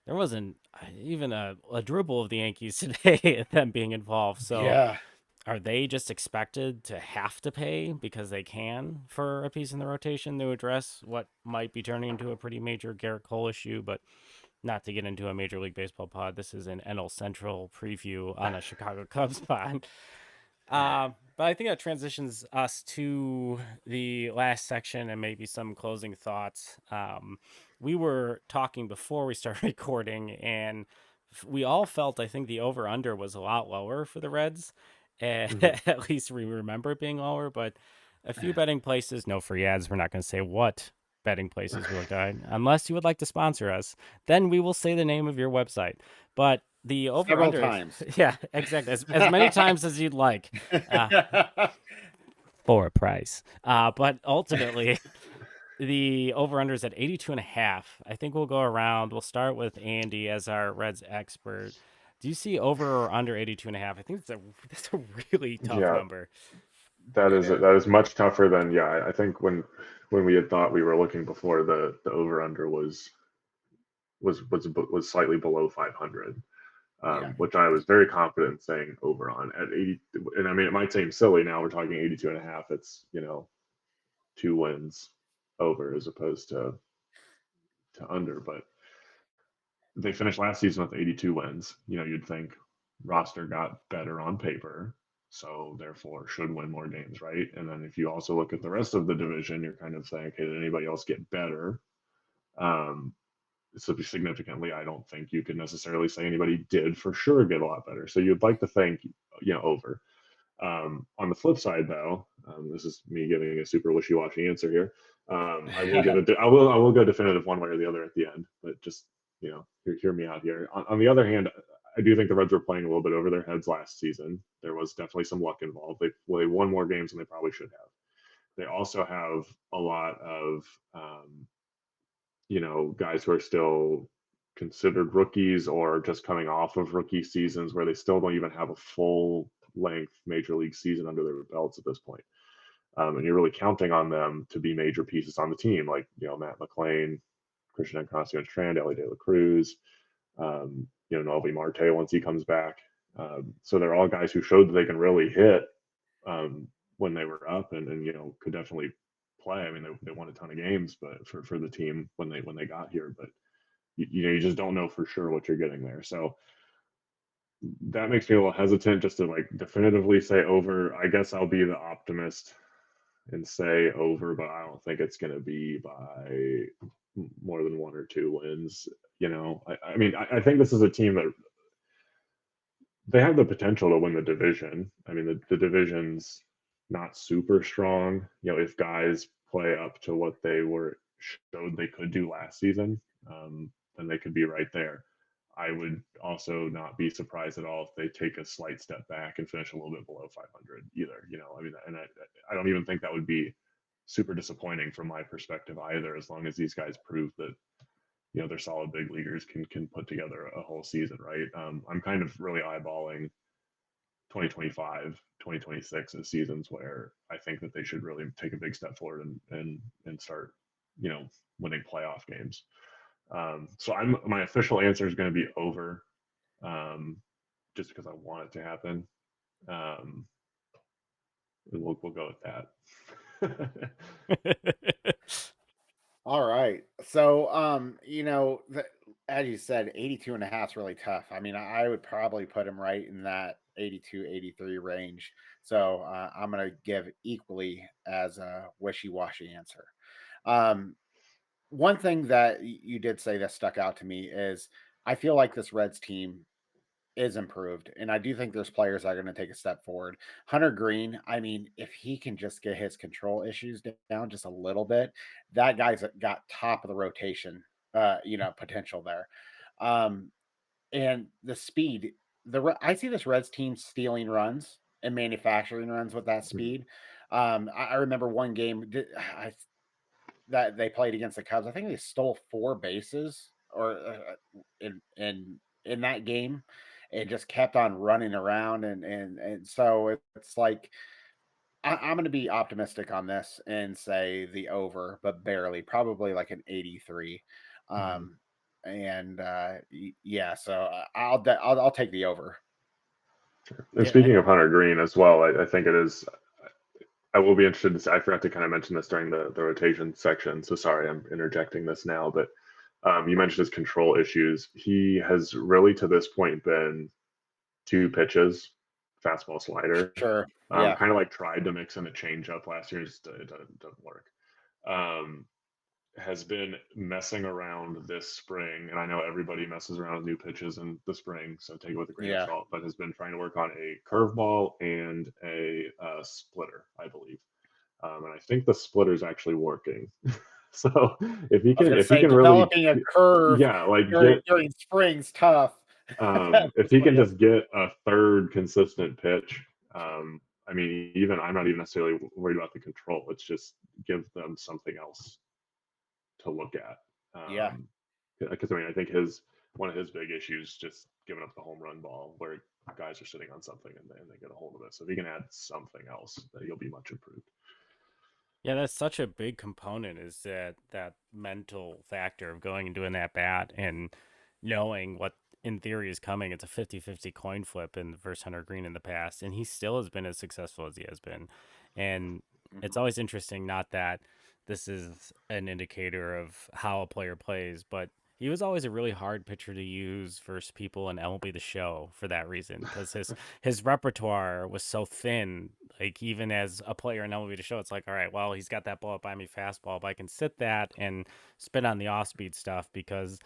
there wasn't even a dribble of the Yankees today them being involved. So Yeah. are they just expected to have to pay because they can for a piece in the rotation to address what might be turning into a pretty major Garrett Cole issue? But not to get into a Major League Baseball pod. This is an NL Central preview on a Chicago Cubs pod. But I think that transitions us to the last section and maybe some closing thoughts. We were talking before we started recording, and we all felt I think the over under was a lot lower for the Reds. Mhm. At least we remember it being lower, but a few betting places, no free ads. We're not going to say what betting places we looked at, unless you would like to sponsor us. Then we will say the name of your website. But the over Several under, times. yeah, exactly, as many times as you'd like. Uh, for a price. But ultimately, the over under is at 82.5. I think we'll go around. We'll start with Andy as our Reds expert. Do you see over or under 82.5? I think that's a really tough Yeah, number. It is. that is much tougher than, yeah. I think when we had thought we were looking before, the over under was slightly below 500, Yeah. which I was very confident saying over on at 80. And I mean, it might seem silly now. We're talking 82 and a half. It's 2 wins over as opposed to under, but they finished last season with 82 wins. You'd think roster got better on paper, so therefore should win more games, right? And then if you also look at the rest of the division, you're kind of saying, okay, did anybody else get better? Um, so significantly, I don't think you could necessarily say anybody did for sure get a lot better. So you'd like to think, over. On the flip side, though, This is me giving a super wishy-washy answer here. I will go definitive one way or the other at the end, but just hear me out here. On the other hand, I do think the Reds were playing a little bit over their heads last season. There was definitely some luck involved. They won more games than they probably should have. They also have a lot of guys who are still considered rookies or just coming off of rookie seasons where they still don't even have a full length major league season under their belts at this point. And you're really counting on them to be major pieces on the team, like Matt McLean, Christian Encarnacion-Strand, Ellie De La Cruz, Noelvi Marte once he comes back. So they're all guys who showed that they can really hit when they were up and could definitely play. I mean, they won a ton of games, but for the team when they got here, but you just don't know for sure what you're getting there. So that makes me a little hesitant just to like definitively say over. I guess I'll be the optimist and say over, but I don't think it's going to be by more than 1 or 2 wins. I mean, I think this is a team that they have the potential to win the division. I mean, the division's not super strong. If guys play up to what they showed they could do last season, then they could be right there. I would also not be surprised at all if they take a slight step back and finish a little bit below 500 either. I mean, and I don't even think that would be super disappointing from my perspective either, as long as these guys prove that they're solid big leaguers, can put together a whole season, right? I'm kind of really eyeballing 2025, 2026 as seasons where I think that they should really take a big step forward and start, winning playoff games. So my official answer is going to be over, just because I want it to happen. And we'll go with that. All right. So, as you said, 82.5 is really tough. I mean, I would probably put him right in that 82, 83 range. So I'm going to give equally as a wishy-washy answer. One thing that you did say that stuck out to me is I feel like this Reds team is improved, and I do think there's players that are going to take a step forward. Hunter Green, I mean, if he can just get his control issues down just a little bit, that guy's got top of the rotation, potential there. Um, and the speed, I see this Reds team stealing runs and manufacturing runs with that speed. I remember one game that they played against the Cubs. I think they stole 4 bases or in that game, and just kept on running around, and so it's like I'm going to be optimistic on this and say the over, but barely, probably like an 83. And yeah, so I'll take the over. And speaking of Hunter Green as well, I think it is. I will be interested to see. I forgot to kind of mention this during the rotation section, so sorry I'm interjecting this now. But you mentioned his control issues. He has really to this point been 2 pitches, fastball, slider. Sure. Yeah. Kind of like tried to mix in a changeup last year, just it doesn't work. Has been messing around this spring, and I know everybody messes around with new pitches in the spring, so take it with a grain of salt, but has been trying to work on a curveball and a splitter, I believe. And I think the splitter is actually working. So if he can developing really a curve, like during spring's tough. If he can just get a third consistent pitch, I mean, I'm not even necessarily worried about the control. It's just give them something else to look at. Because I mean, I think one of his big issues just giving up the home run ball where guys are sitting on something and they get a hold of it. So if he can add something else, he'll be much improved. Yeah, that's such a big component, is that mental factor of going and doing that bat and knowing what in theory is coming. It's a 50-50 coin flip in versus Hunter Green in the past, and he still has been as successful as he has been. And it's always interesting, not that this is an indicator of how a player plays, but he was always a really hard pitcher to use versus people in MLB The Show for that reason, because his repertoire was so thin. Like, even as a player in MLB The Show, it's like, all right, well, he's got that blow up by me fastball, but I can sit that and spin on the off speed stuff because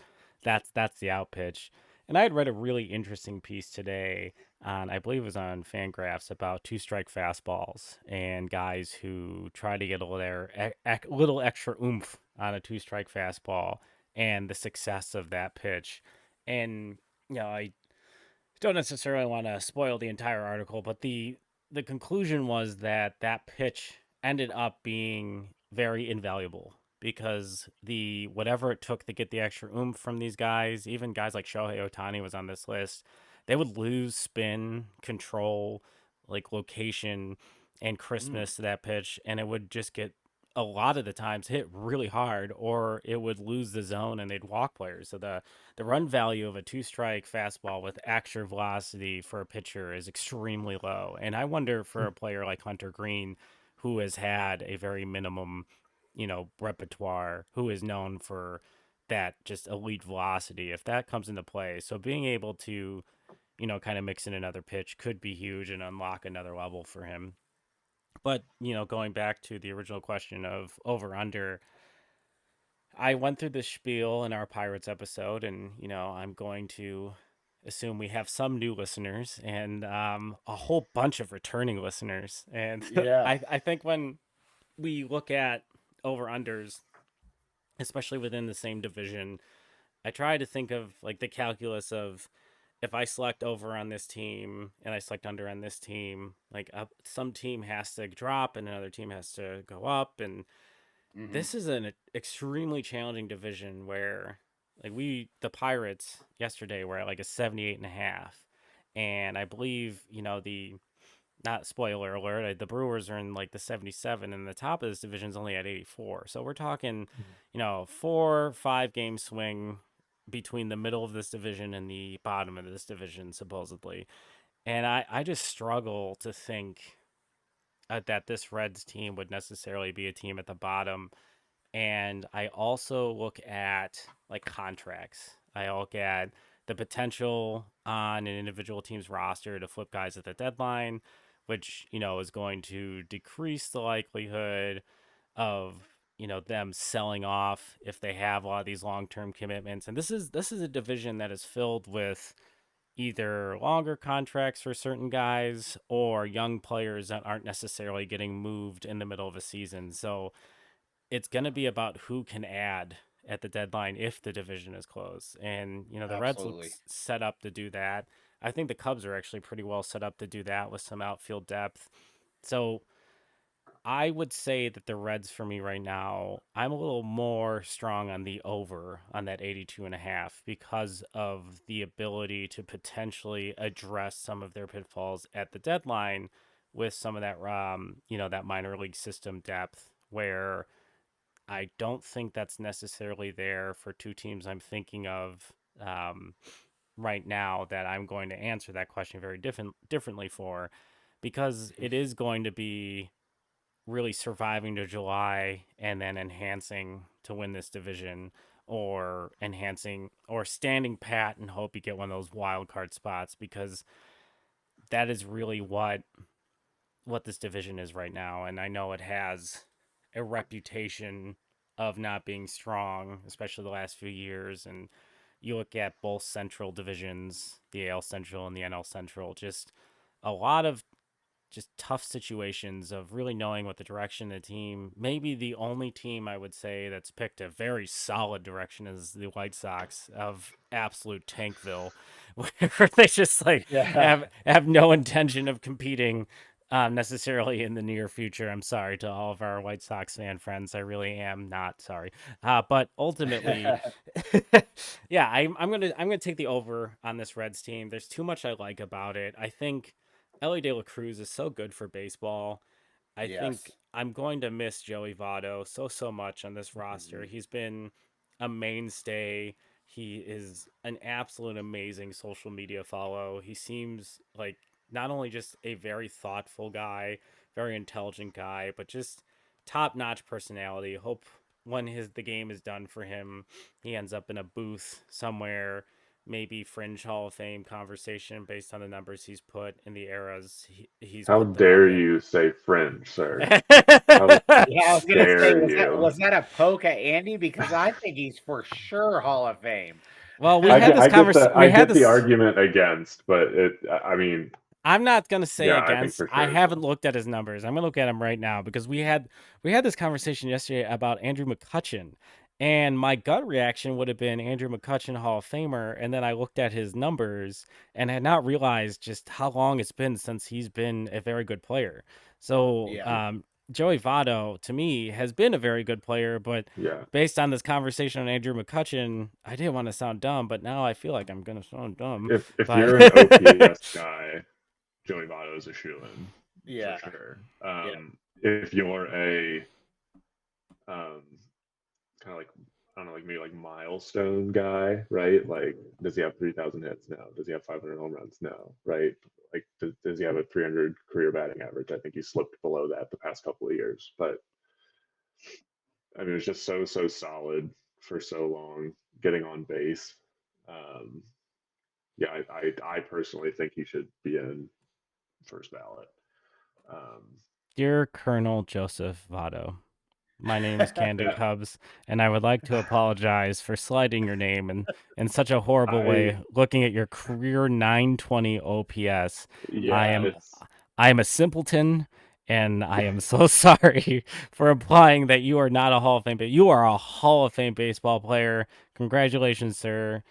that's the out pitch. And I had read a really interesting piece today on, I believe it was on Fangraphs, about two-strike fastballs and guys who try to get little extra oomph on a two-strike fastball and the success of that pitch. And I don't necessarily want to spoil the entire article, but the conclusion was that that pitch ended up being very invaluable because the whatever it took to get the extra oomph from these guys, even guys like Shohei Ohtani was on this list, they would lose spin, control, like location and crispness to that pitch, and it would just get a lot of the times hit really hard, or it would lose the zone and they'd walk players. So the run value of a two-strike fastball with extra velocity for a pitcher is extremely low. And I wonder for a player like Hunter Green, who has had a very minimum, repertoire, who is known for that just elite velocity, if that comes into play. So being able to, kind of mix in another pitch could be huge and unlock another level for him. But, going back to the original question of over under, I went through the spiel in our Pirates episode, and, I'm going to assume we have some new listeners and a whole bunch of returning listeners. And Yeah. I think when we look at over unders, especially within the same division, I try to think of like the calculus of if I select over on this team and I select under on this team, like some team has to drop and another team has to go up. And this is an extremely challenging division where like the Pirates yesterday were at like a 78.5. And I believe, not spoiler alert, the Brewers are in like the 77 and the top of this division is only at 84. So we're talking, 4-5 game swing between the middle of this division and the bottom of this division, supposedly. And I just struggle to think that this Reds team would necessarily be a team at the bottom. And I also look at like contracts. I look at the potential on an individual team's roster to flip guys at the deadline, which, is going to decrease the likelihood of them selling off if they have a lot of these long-term commitments. And this is a division that is filled with either longer contracts for certain guys or young players that aren't necessarily getting moved in the middle of a season. So it's going to be about who can add at the deadline if the division is closed. And the Reds look set up to do that. I think the Cubs are actually pretty well set up to do that with some outfield depth. So I would say that the Reds for me right now, I'm a little more strong on the over on that 82.5 because of the ability to potentially address some of their pitfalls at the deadline with some of that, that minor league system depth where I don't think that's necessarily there for two teams I'm thinking of right now that I'm going to answer that question very differently for, because it is going to be really surviving to July and then enhancing to win this division, or enhancing or standing pat and hope you get one of those wild card spots, because that is really what this division is right now. And I know it has a reputation of not being strong, especially the last few years. And you look at both central divisions, the AL Central and the NL Central, just a lot of just tough situations of really knowing what the direction of the team. Maybe the only team I would say that's picked a very solid direction is the White Sox of absolute Tankville, where they just have no intention of competing necessarily in the near future. I'm sorry to all of our White Sox fan friends. I really am not sorry. But ultimately, yeah, I'm gonna take the over on this Reds team. There's too much I like about it. I think Ellie De La Cruz is so good for baseball. I think I'm going to miss Joey Votto so much on this roster. He's been a mainstay. He is an absolute amazing social media follow. He seems like not only just a very thoughtful guy, very intelligent guy, but just top-notch personality. Hope when the game is done for him, he ends up in a booth somewhere, maybe fringe Hall of Fame conversation based on the numbers he's put in the eras he's How put them dare up in. you say fringe, sir? Yeah, I was gonna say, Dare you? was that a poke at Andy? Because I think he's for sure Hall of Fame. Well, we I had get, this I get conversation. the We I had get the this. argument against, but I mean, I'm not gonna say yeah, I think against. for I sure it's haven't wrong. looked at his numbers. I'm gonna look at him right now because we had this conversation yesterday about Andrew McCutchen, and my gut reaction would have been Andrew McCutchen, Hall of Famer, and then I looked at his numbers and had not realized just how long it's been since he's been a very good player. So, Yeah. Joey Votto to me has been a very good player, but Yeah, based on this conversation on Andrew McCutchen, I didn't want to sound dumb, but now I feel like I'm gonna sound dumb. if But you're an OPS guy, Joey Votto is a shoe-in for Yeah. sure. Yeah. If you're a um, kind of like I don't know, like maybe like milestone guy, right? Like, does he have 3,000 hits? No. Does he have 500 home runs? No, right? Like, does he have a 300 career batting average? I think he slipped below that the past couple of years, but I mean, it was just so solid for so long, getting on base. Um, yeah, I personally think he should be in first ballot. Um, Dear Colonel Joseph Votto, my name is Candid yeah, Cubs, and I would like to apologize for slighting your name in such a horrible I way. Looking at your career 920 OPS, I yeah, am it's I am a simpleton, and I am so sorry for implying that you are not a Hall of Fame. But you are a Hall of Fame baseball player. Congratulations, sir.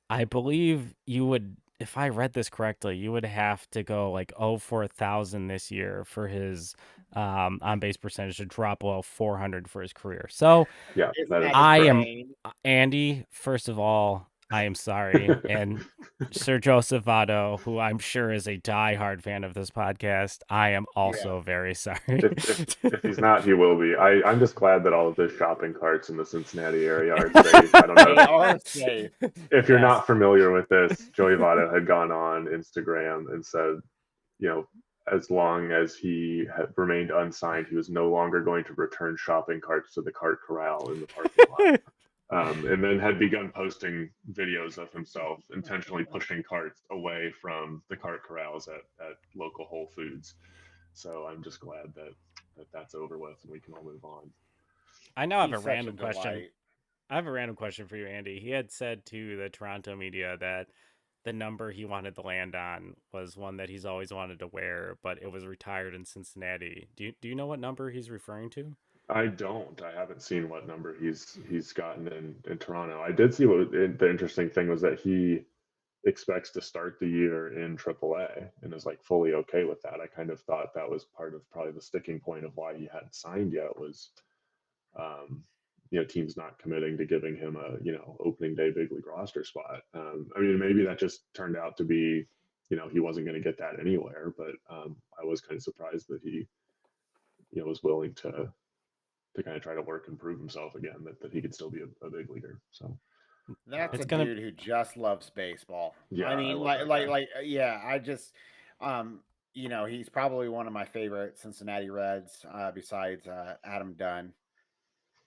I believe you would, if I read this correctly, you would have to go like 0 for 1,000 this year for his on base percentage to drop below 400 for his career. So yeah, Isn't that is that I correct. am insane? Andy. First of all, I am sorry, and Sir Joseph Votto, who I'm sure is a diehard fan of this podcast, I am Yeah. also very sorry. If he's not, he will be. I'm just glad that all of the shopping carts in the Cincinnati area are safe. I don't know They are safe. if you're Yes. not familiar with this. Joey Votto had gone on Instagram and said, you know, as long as he had remained unsigned, he was no longer going to return shopping carts to the cart corral in the parking lot. And then had begun posting videos of himself intentionally pushing carts away from the cart corrals at local Whole Foods. So I'm just glad that that's over with and we can all move on. I now have a He's such a random question. delight. I have a random question for you, Andy. He had said to the Toronto media that the number he wanted to land on was one that he's always wanted to wear, but it was retired in Cincinnati. Do you know what number he's referring to? I don't. I haven't seen what number he's gotten in Toronto. I did see what the interesting thing was that he expects to start the year in AAA and is like fully okay with that. I kind of thought that was part of probably the sticking point of why he hadn't signed yet was, um, teams not committing to giving him a opening day big league roster spot. I mean, maybe that just turned out to be, he wasn't going to get that anywhere. But I was kind of surprised that he, was willing to kind of try to work and prove himself again that he could still be a big leaguer. So That's It's a gonna dude who just loves baseball. yeah, I I mean, love that guy. yeah. I just, um, he's probably one of my favorite Cincinnati Reds, besides Adam Dunn.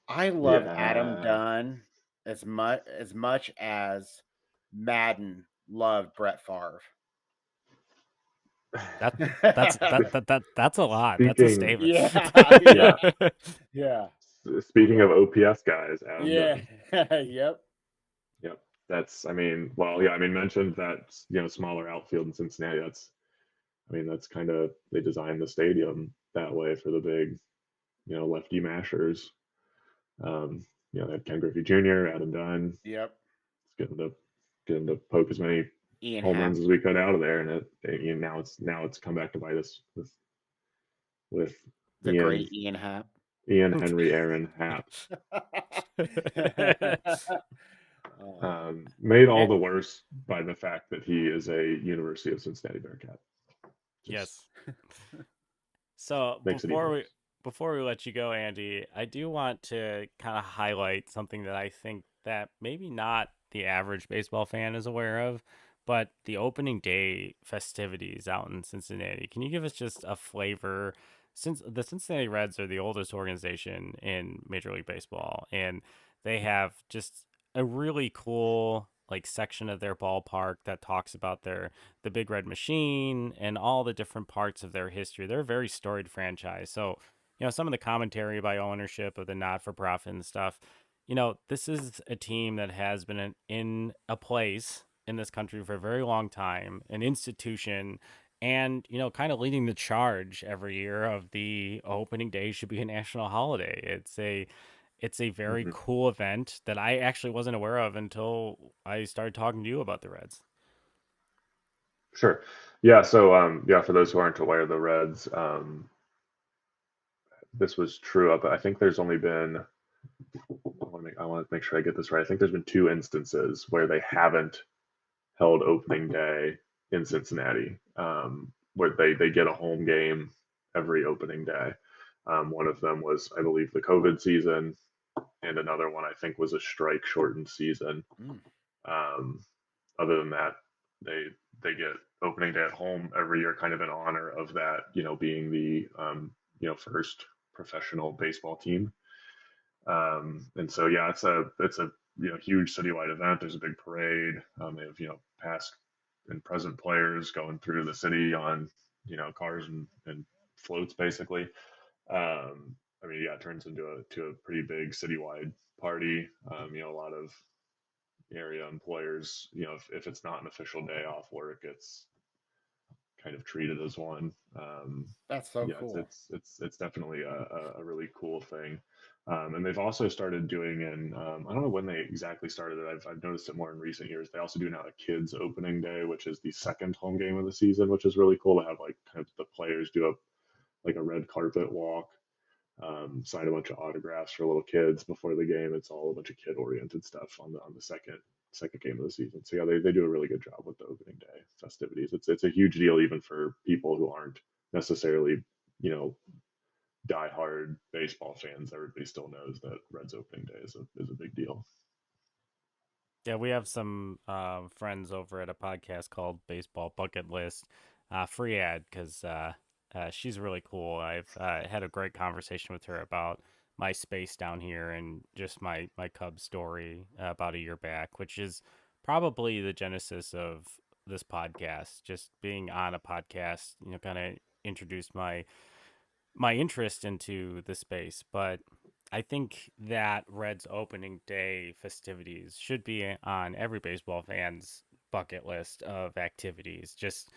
I love Adam Yeah. Dunn as much as Madden loved Brett Favre. that that's a lot. That's a Speaking, statement. Yeah, yeah, yeah, yeah, speaking of OPS guys, Adam yeah. Dunn. Yep. Yep. That's, I mean, well, yeah, I mean, mentioned that, smaller outfield in Cincinnati. That's kind of, they designed the stadium that way for the big, lefty mashers. They had Ken Griffey Jr., Adam Dunn, Yep. get him to poke as many Ian home Happ, runs as we could out of there. And now it's come back to bite us with the Ian, great Ian Happ. Ian Henry Aaron Happ. Oh, Made all And- the worse by the fact that he is a University of Cincinnati Bearcat. Just yes. So makes it even worse. before we let you go, Andy, I do want to kind of highlight something that I think that maybe not the average baseball fan is aware of, but the opening day festivities out in Cincinnati. Can you give us just a flavor? Since the Cincinnati Reds are the oldest organization in Major League Baseball, and they have just a really cool like section of their ballpark that talks about the Big Red Machine and all the different parts of their history. They're a very storied franchise. So, some of the commentary by ownership of the not for profit and stuff, this is a team that has been in a place in this country for a very long time, an institution, and, kind of leading the charge every year of the opening day should be a national holiday. It's a very Hmm. cool event that I actually wasn't aware of until I started talking to you about the Reds. Sure. Yeah. So, yeah, for those who aren't aware, the Reds, this was true up. I think there's only been, I want to make sure I get this right. I think there's been two instances where they haven't held opening day in Cincinnati, where they get a home game every opening day. One of them was, I believe, the COVID season, and another one I think was a strike shortened season. Mm. Um, Other than that, they they get opening day at home every year, kind of in honor of that, being the first professional baseball team. And so yeah, it's a huge citywide event. There's a big parade. They have past and present players going through the city on cars and floats basically. I mean, yeah, it turns into a pretty big citywide party. A lot of area employers, if it's not an official day off work, it's kind of treated as one. That's so Yeah, cool. it's definitely a really cool thing. And they've also started doing, and I don't know when they exactly started it. I've noticed it more in recent years. They also do now a kids opening day, which is the second home game of the season, which is really cool to have like kind of the players do like a red carpet walk, sign a bunch of autographs for little kids before the game. It's all a bunch of kid oriented stuff on the second game of the season. So yeah, they do a really good job with the opening day festivities. It's a huge deal even for people who aren't necessarily you know diehard baseball fans. Everybody still knows that Reds opening day is a big deal. Yeah, we have some friends over at a podcast called Baseball Bucket List. Free ad because she's really cool. I've had a great conversation with her about my space down here and just my Cubs story about a year back, which is probably the genesis of this podcast. Just being on a podcast, kind of introduced my interest into the space. But I think that Reds opening day festivities should be on every baseball fan's bucket list of activities. Just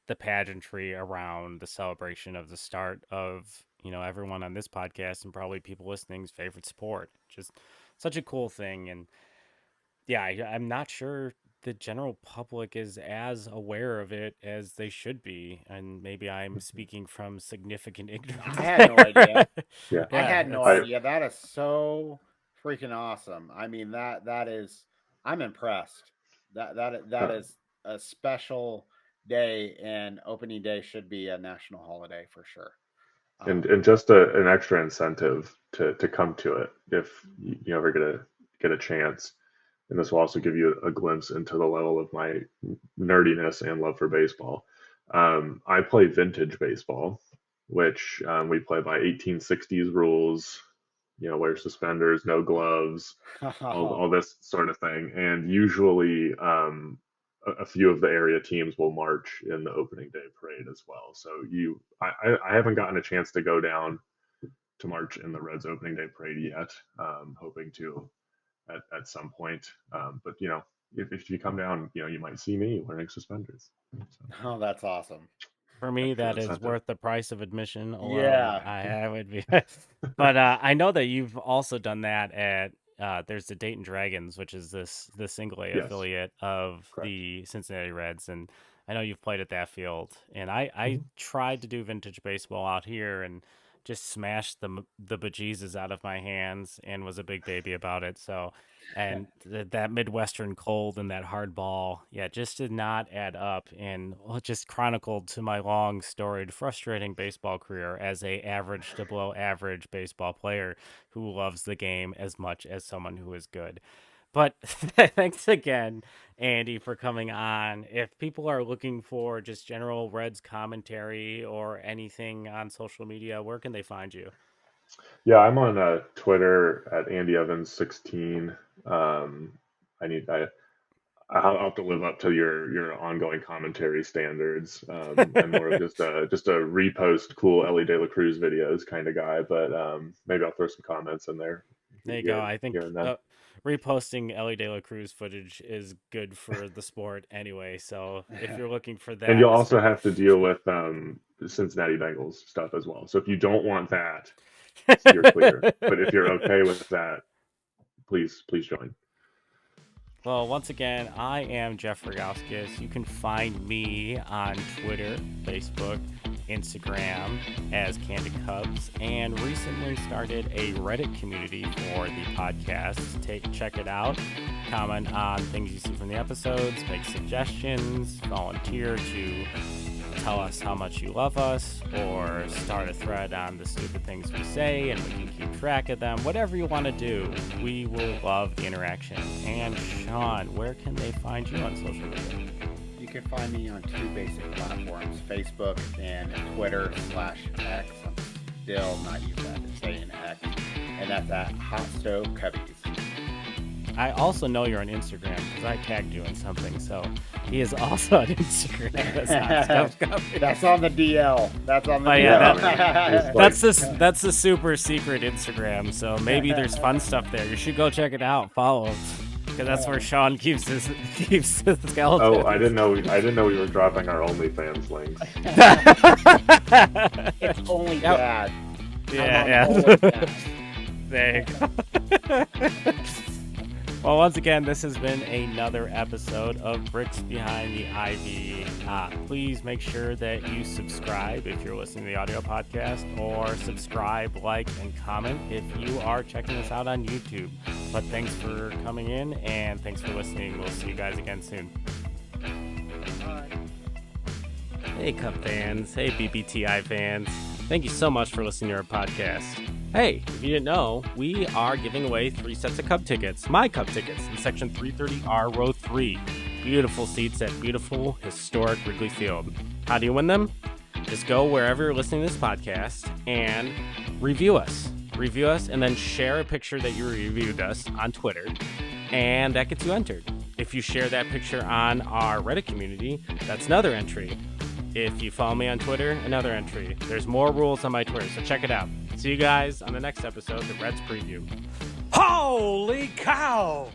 the pageantry around the celebration of the start of, everyone on this podcast and probably people listening's favorite sport. Just such a cool thing. And yeah, I'm not sure the general public is as aware of it as they should be. And maybe I'm speaking from significant I ignorance had no idea. there. Yeah, I Yeah, had no it's I idea. That is so freaking awesome. I mean, that is. I'm impressed. That uh, is a special day, and opening day should be a national holiday for sure. and just an extra incentive to come to it if you ever get a chance. And this will also give you a glimpse into the level of my nerdiness and love for baseball. I play vintage baseball, which we play by 1860s rules. Wear suspenders, no gloves, all this sort of thing. And usually, a few of the area teams will march in the opening day parade as well. So I haven't gotten a chance to go down to march in the Reds opening day parade yet. Hoping to at some point. But if you come down, you might see me wearing suspenders. So Oh, that's awesome. for me, extra that is incentive. worth the price of admission alone. Yeah. I would be, but I know that you've also done that at there's the Dayton Dragons, which is the single A Yes, affiliate of correct. the Cincinnati Reds, and I know you've played at that field. And I Mhm. tried to do vintage baseball out here and just smashed the bejesus out of my hands and was a big baby about it. So and that Midwestern cold and that hard ball, yeah, just did not add up, and well, it just chronicled to my long, storied, frustrating baseball career as a average to below average baseball player who loves the game as much as someone who is good. But thanks again, Andy, for coming on. If people are looking for just general Reds commentary or anything on social media, where can they find you? Yeah, I'm on Twitter at Andy Evans 16. Um, I need I'll have to live up to your ongoing commentary standards. I'm more of just a repost cool Ellie De La Cruz videos kind of guy, but maybe I'll throw some comments in there There you here, go. I think here and then. reposting Ellie De La Cruz footage is good for the sport anyway. So if you're looking for that, And you'll also have to deal with the Cincinnati Bengals stuff as well. So if you don't want that, steer clear. But if you're okay with that, please join. Well, once again, I am Jeff Rogowskis. You can find me on Twitter, Facebook, Instagram as Candid Cubs, and recently started a Reddit community for the podcast. Check it out. Comment on things you see from the episodes, make suggestions, volunteer to tell us how much you love us, or start a thread on the stupid things we say and we can keep track of them. Whatever you want to do, we will love the interaction. And Sean, where can they find you on social media? You can find me on two basic platforms, Facebook and Twitter/X. I'm still not used to saying X. And that's at Hot Stove Cubbies. I also know you're on Instagram because I tagged you in something, so he is also on Instagram. That's on the DL. That's on the DL. Yeah, that's the super secret Instagram. So maybe there's fun stuff there. You should go check it out. Follow him because that's where Sean keeps his skeleton. Oh, I didn't know we were dropping our OnlyFans links. It's only dad. Yeah. There you go. Well, once again, this has been another episode of Bricks Behind the Ivy. Please make sure that you subscribe if you're listening to the audio podcast, or subscribe, like, and comment if you are checking this out on YouTube. But thanks for coming in, and thanks for listening. We'll see you guys again soon. Bye. Hey, Cup fans. Hey, BBTI fans. Thank you so much for listening to our podcast. Hey, if you didn't know, we are giving away 3 sets of Cub tickets, my Cub tickets, in Section 330R, Row 3. Beautiful seats at beautiful, historic Wrigley Field. How do you win them? Just go wherever you're listening to this podcast and review us. Review us and then share a picture that you reviewed us on Twitter, and that gets you entered. If you share that picture on our Reddit community, that's another entry. If you follow me on Twitter, another entry. There's more rules on my Twitter, so check it out. See you guys on the next episode, the Reds Preview. Holy cow!